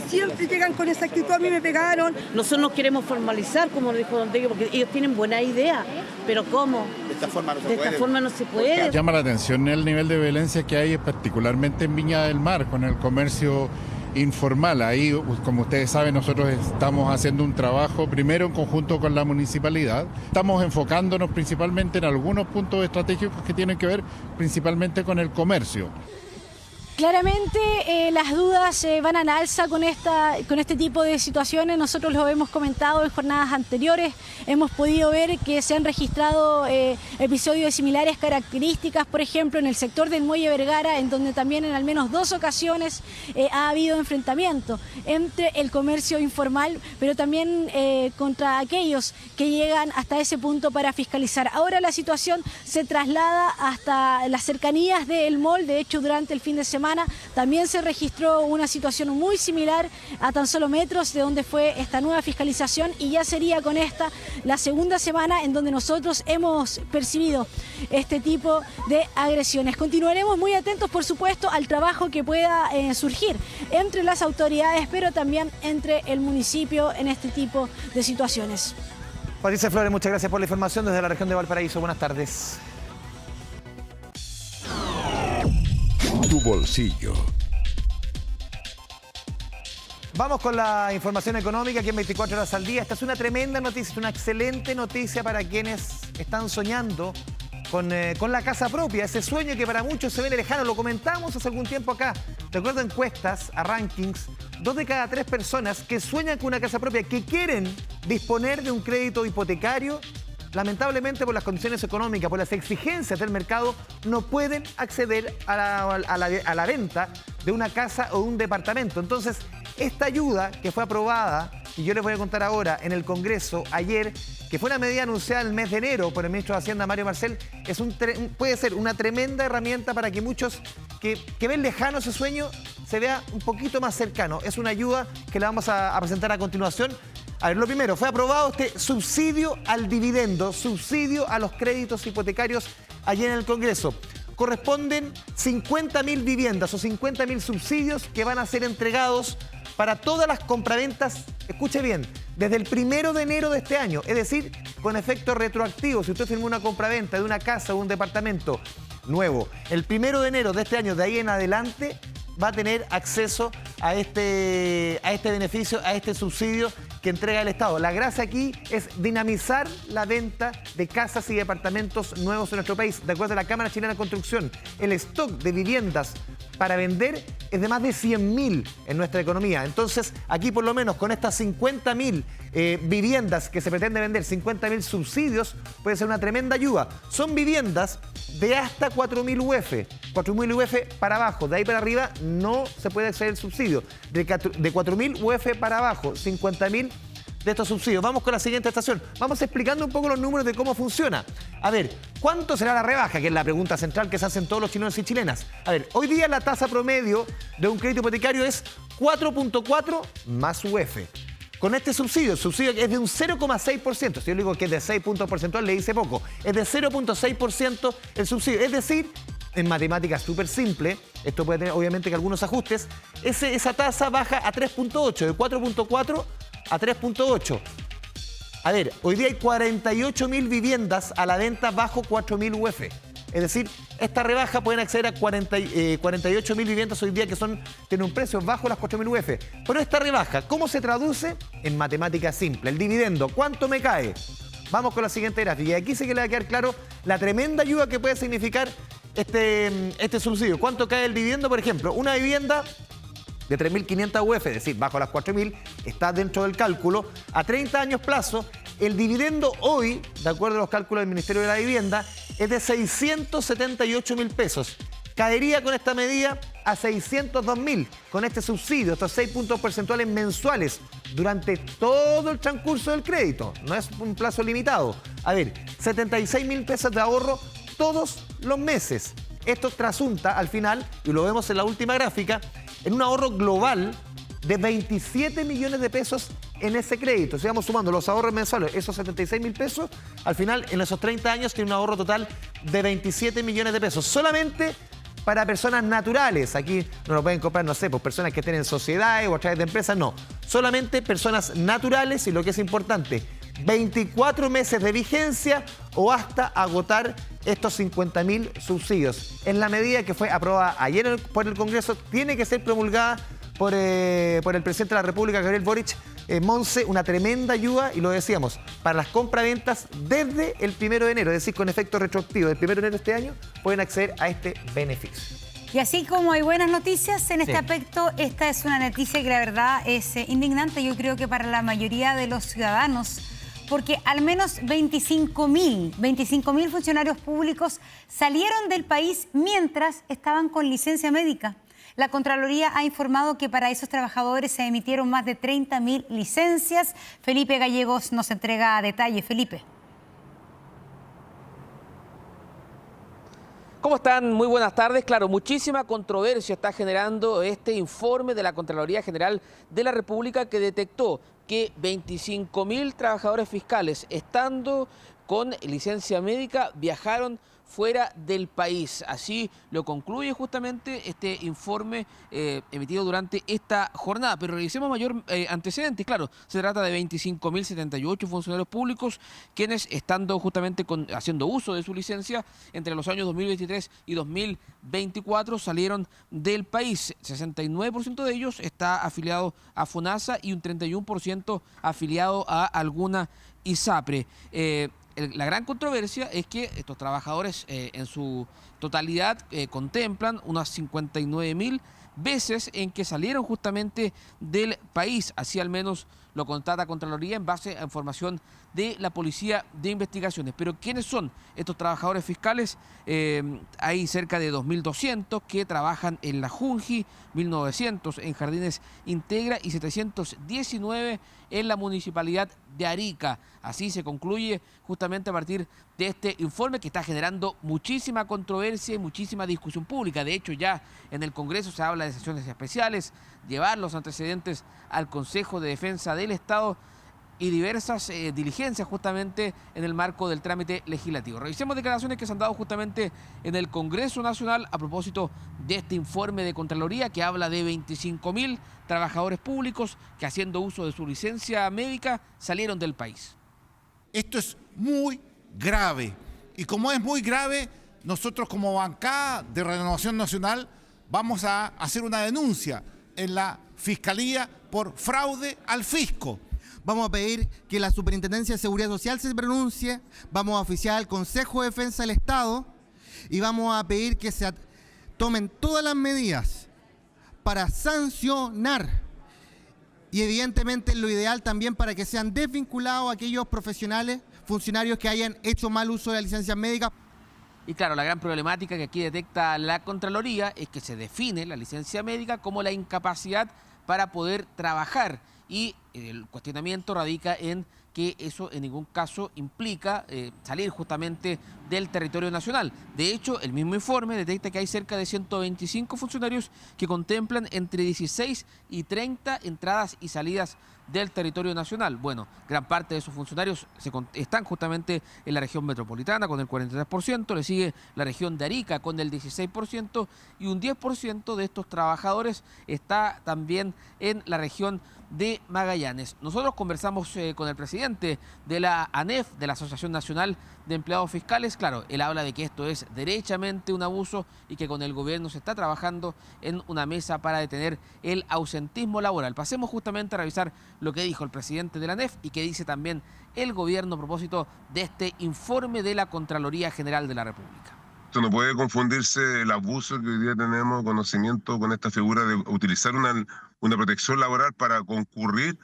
siempre llegan con esa actitud. A mí me pegaron. Nosotros nos queremos formalizar, como lo dijo don Diego, porque ellos tienen buena idea, pero ¿cómo? De esta forma no se puede. Llama la atención el nivel de violencia que hay, particularmente en Viña del Mar, con el comercio informal. Ahí, como ustedes saben, nosotros estamos haciendo un trabajo primero en conjunto con la municipalidad. Estamos enfocándonos principalmente en algunos puntos estratégicos que tienen que ver principalmente con el comercio. Claramente las dudas van al alza con este tipo de situaciones. Nosotros lo hemos comentado en jornadas anteriores. Hemos podido ver que se han registrado episodios de similares características, por ejemplo, en el sector del Muelle Vergara, en donde también en al menos 2 ocasiones ha habido enfrentamiento entre el comercio informal, pero también contra aquellos que llegan hasta ese punto para fiscalizar. Ahora la situación se traslada hasta las cercanías del mall. De hecho, durante el fin de semana también se registró una situación muy similar a tan solo metros de donde fue esta nueva fiscalización, y ya sería con esta la segunda semana en donde nosotros hemos percibido este tipo de agresiones. Continuaremos muy atentos, por supuesto, al trabajo que pueda surgir entre las autoridades, pero también entre el municipio en este tipo de situaciones. Patricia Flores, muchas gracias por la información desde la región de Valparaíso. Buenas tardes. Tu bolsillo. Vamos con la información económica aquí en 24 horas al día. Esta es una tremenda noticia, es una excelente noticia para quienes están soñando con la casa propia. Ese sueño que para muchos se ve lejano. Lo comentamos hace algún tiempo acá. De acuerdo a encuestas, a rankings, 2 de cada 3 personas que sueñan con una casa propia, que quieren disponer de un crédito hipotecario, lamentablemente por las condiciones económicas, por las exigencias del mercado, no pueden acceder a la venta de una casa o un departamento. Entonces, esta ayuda que fue aprobada, y yo les voy a contar ahora, en el Congreso ayer, que fue una medida anunciada el mes de enero por el ministro de Hacienda, Mario Marcel, puede ser una tremenda herramienta para que muchos que ven lejano ese sueño se vea un poquito más cercano. Es una ayuda que la vamos a presentar a continuación. A ver, lo primero, fue aprobado este subsidio al dividendo, subsidio a los créditos hipotecarios allí en el Congreso. Corresponden 50.000 viviendas o 50.000 subsidios que van a ser entregados para todas las compraventas, escuche bien, desde el 1 de enero de este año, es decir, con efecto retroactivo. Si usted firmó una compraventa de una casa o un departamento nuevo, el 1 de enero de este año, de ahí en adelante, va a tener acceso a este beneficio, a este subsidio que entrega el Estado. La gracia aquí es dinamizar la venta de casas y departamentos nuevos en nuestro país. De acuerdo a la Cámara Chilena de Construcción, el stock de viviendas para vender es de más de 100.000 en nuestra economía. Entonces, aquí por lo menos con estas 50.000 viviendas que se pretende vender, 50.000 subsidios, puede ser una tremenda ayuda. Son viviendas de hasta 4.000 UF. 4.000 UF para abajo. De ahí para arriba no se puede acceder al subsidio. De 4.000 UF para abajo, 50.000 de estos subsidios. Vamos con la siguiente estación. Vamos explicando un poco los números de cómo funciona. A ver, ¿cuánto será la rebaja? Que es la pregunta central que se hacen todos los chilenos y chilenas. A ver, hoy día la tasa promedio de un crédito hipotecario es 4.4 más UF. Con este subsidio, el subsidio es de un 0,6%. Si yo le digo que es de 6 puntos porcentuales, le dice poco. Es de 0,6% el subsidio. Es decir, en matemáticas súper simple, esto puede tener obviamente que algunos ajustes, esa tasa baja a 3.8, de 4.4 a 3.8. A ver, hoy día hay 48.000 viviendas a la venta bajo 4.000 UF. Es decir, esta rebaja pueden acceder a 48.000 viviendas hoy día que tienen un precio bajo las 4.000 UF. Pero esta rebaja, ¿cómo se traduce? En matemática simple. El dividendo, ¿cuánto me cae? Vamos con la siguiente gráfica. Y aquí sí que le va a quedar claro la tremenda ayuda que puede significar este subsidio. ¿Cuánto cae el dividendo? Por ejemplo, una vivienda de 3.500 UF, es decir, bajo las 4.000, está dentro del cálculo. A 30 años plazo, el dividendo hoy, de acuerdo a los cálculos del Ministerio de la Vivienda, es de 678.000 pesos. Caería con esta medida a 602.000 con este subsidio, estos 6 puntos porcentuales mensuales durante todo el transcurso del crédito. No es un plazo limitado. A ver, 76.000 pesos de ahorro todos los meses. Esto trasunta al final, y lo vemos en la última gráfica, en un ahorro global de 27 millones de pesos en ese crédito. Si vamos sumando los ahorros mensuales, esos 76.000 pesos, al final en esos 30 años tiene un ahorro total de 27 millones de pesos. Solamente para personas naturales. Aquí no lo pueden comprar, no sé, pues personas que tienen sociedades o a través de empresas, no. Solamente personas naturales y lo que es importante, 24 meses de vigencia o hasta agotar estos 50.000 subsidios. En la medida que fue aprobada ayer por el Congreso, tiene que ser promulgada por el presidente de la República, Gabriel Boric. Monse, una tremenda ayuda, y lo decíamos, para las compraventas desde el 1 de enero, es decir, con efecto retroactivo del 1 de enero de este año, pueden acceder a este beneficio. Y así como hay buenas noticias en este aspecto, esta es una noticia que la verdad es indignante, yo creo que para la mayoría de los ciudadanos, porque al menos 25.000 funcionarios públicos salieron del país mientras estaban con licencia médica. La Contraloría ha informado que para esos trabajadores se emitieron más de 30.000 licencias. Felipe Gallegos nos entrega detalles. Felipe. ¿Cómo están? Muy buenas tardes. Claro, muchísima controversia está generando este informe de la Contraloría General de la República, que detectó que 25.000 trabajadores fiscales, estando con licencia médica, viajaron fuera del país. Así lo concluye justamente este informe emitido durante esta jornada. Pero revisemos mayor antecedentes. Claro, se trata de 25.078 funcionarios públicos quienes, estando justamente haciendo uso de su licencia entre los años 2023 y 2024, salieron del país. 69% de ellos está afiliado a FONASA y un 31% afiliado a alguna ISAPRE. La gran controversia es que estos trabajadores en su totalidad contemplan unas 59.000 veces en que salieron justamente del país. Así al menos lo constata Contraloría en base a información de la Policía de Investigaciones. Pero ¿quiénes son estos trabajadores fiscales? Hay cerca de 2.200 que trabajan en la Junji, 1.900 en Jardines Integra y 719 en la Municipalidad de Arica. Así se concluye justamente a partir de este informe, que está generando muchísima controversia y muchísima discusión pública. De hecho, ya en el Congreso se habla de sesiones especiales, llevar los antecedentes al Consejo de Defensa del Estado y diversas diligencias justamente en el marco del trámite legislativo. Revisemos declaraciones que se han dado justamente en el Congreso Nacional a propósito de este informe de Contraloría, que habla de 25.000 trabajadores públicos que, haciendo uso de su licencia médica, salieron del país. Esto es muy grave, y como es muy grave, nosotros como bancada de Renovación Nacional vamos a hacer una denuncia en la Fiscalía por fraude al fisco. Vamos a pedir que la Superintendencia de Seguridad Social se pronuncie, vamos a oficiar al Consejo de Defensa del Estado y vamos a pedir que se tomen todas las medidas para sancionar, y evidentemente lo ideal también para que sean desvinculados aquellos profesionales, funcionarios que hayan hecho mal uso de la licencia médica. Y claro, la gran problemática que aquí detecta la Contraloría es que se define la licencia médica como la incapacidad para poder trabajar, y el cuestionamiento radica en que eso en ningún caso implica salir justamente del territorio nacional. De hecho, el mismo informe detecta que hay cerca de 125 funcionarios que contemplan entre 16 y 30 entradas y salidas del territorio nacional. Bueno, gran parte de esos funcionarios están justamente en la región metropolitana con el 43%, le sigue la región de Arica con el 16% y un 10% de estos trabajadores está también en la región de Magallanes. Nosotros conversamos con el presidente de la ANEF, de la Asociación Nacional de Empleados Fiscales. Claro, él habla de que esto es derechamente un abuso y que con el gobierno se está trabajando en una mesa para detener el ausentismo laboral. Pasemos justamente a revisar lo que dijo el presidente de la ANEF y que dice también el gobierno a propósito de este informe de la Contraloría General de la República. Esto no puede confundirse el abuso que hoy día tenemos conocimiento con esta figura de utilizar una protección laboral para concurrir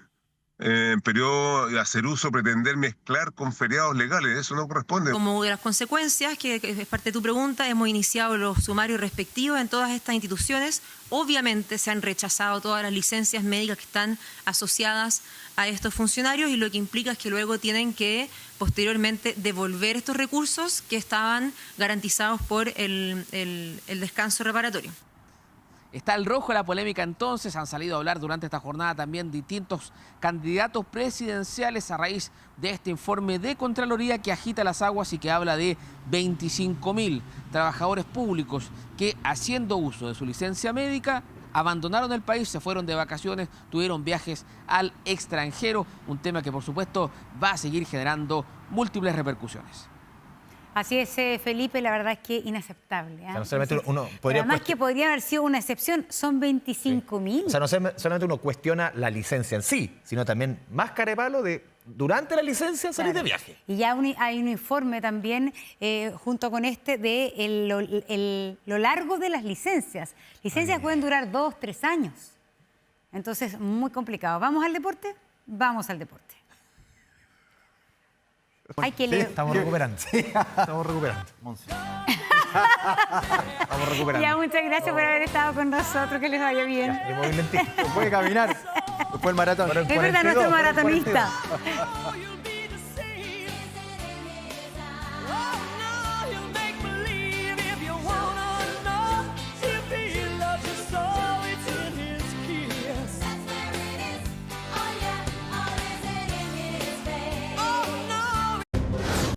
en periodo de hacer uso, pretender mezclar con feriados legales. Eso no corresponde. Como de las consecuencias, que es parte de tu pregunta, hemos iniciado los sumarios respectivos en todas estas instituciones. Obviamente se han rechazado todas las licencias médicas que están asociadas a estos funcionarios y lo que implica es que luego tienen que posteriormente devolver estos recursos que estaban garantizados por el descanso reparatorio. Está al rojo la polémica entonces, han salido a hablar durante esta jornada también distintos candidatos presidenciales a raíz de este informe de Contraloría que agita las aguas y que habla de 25.000 trabajadores públicos que, haciendo uso de su licencia médica, abandonaron el país, se fueron de vacaciones, tuvieron viajes al extranjero, un tema que por supuesto va a seguir generando múltiples repercusiones. Así es, Felipe, la verdad es que inaceptable. O sea, no solamente uno podría además que podría haber sido una excepción, son 25.000. O sea, no solamente uno cuestiona la licencia en sí, sino también más carepalo de durante la licencia salir de viaje. Y ya hay un informe también junto con este de lo largo de las licencias. Licencias pueden durar 2, 3 años. Entonces, muy complicado. ¿Vamos al deporte? Vamos al deporte. Hay que leer. Estamos recuperando. Estamos recuperando. Estamos recuperando. Ya, muchas gracias por haber estado con nosotros. Que les vaya bien. Puede caminar. Después el maratón. Es verdad, nuestro maratonista.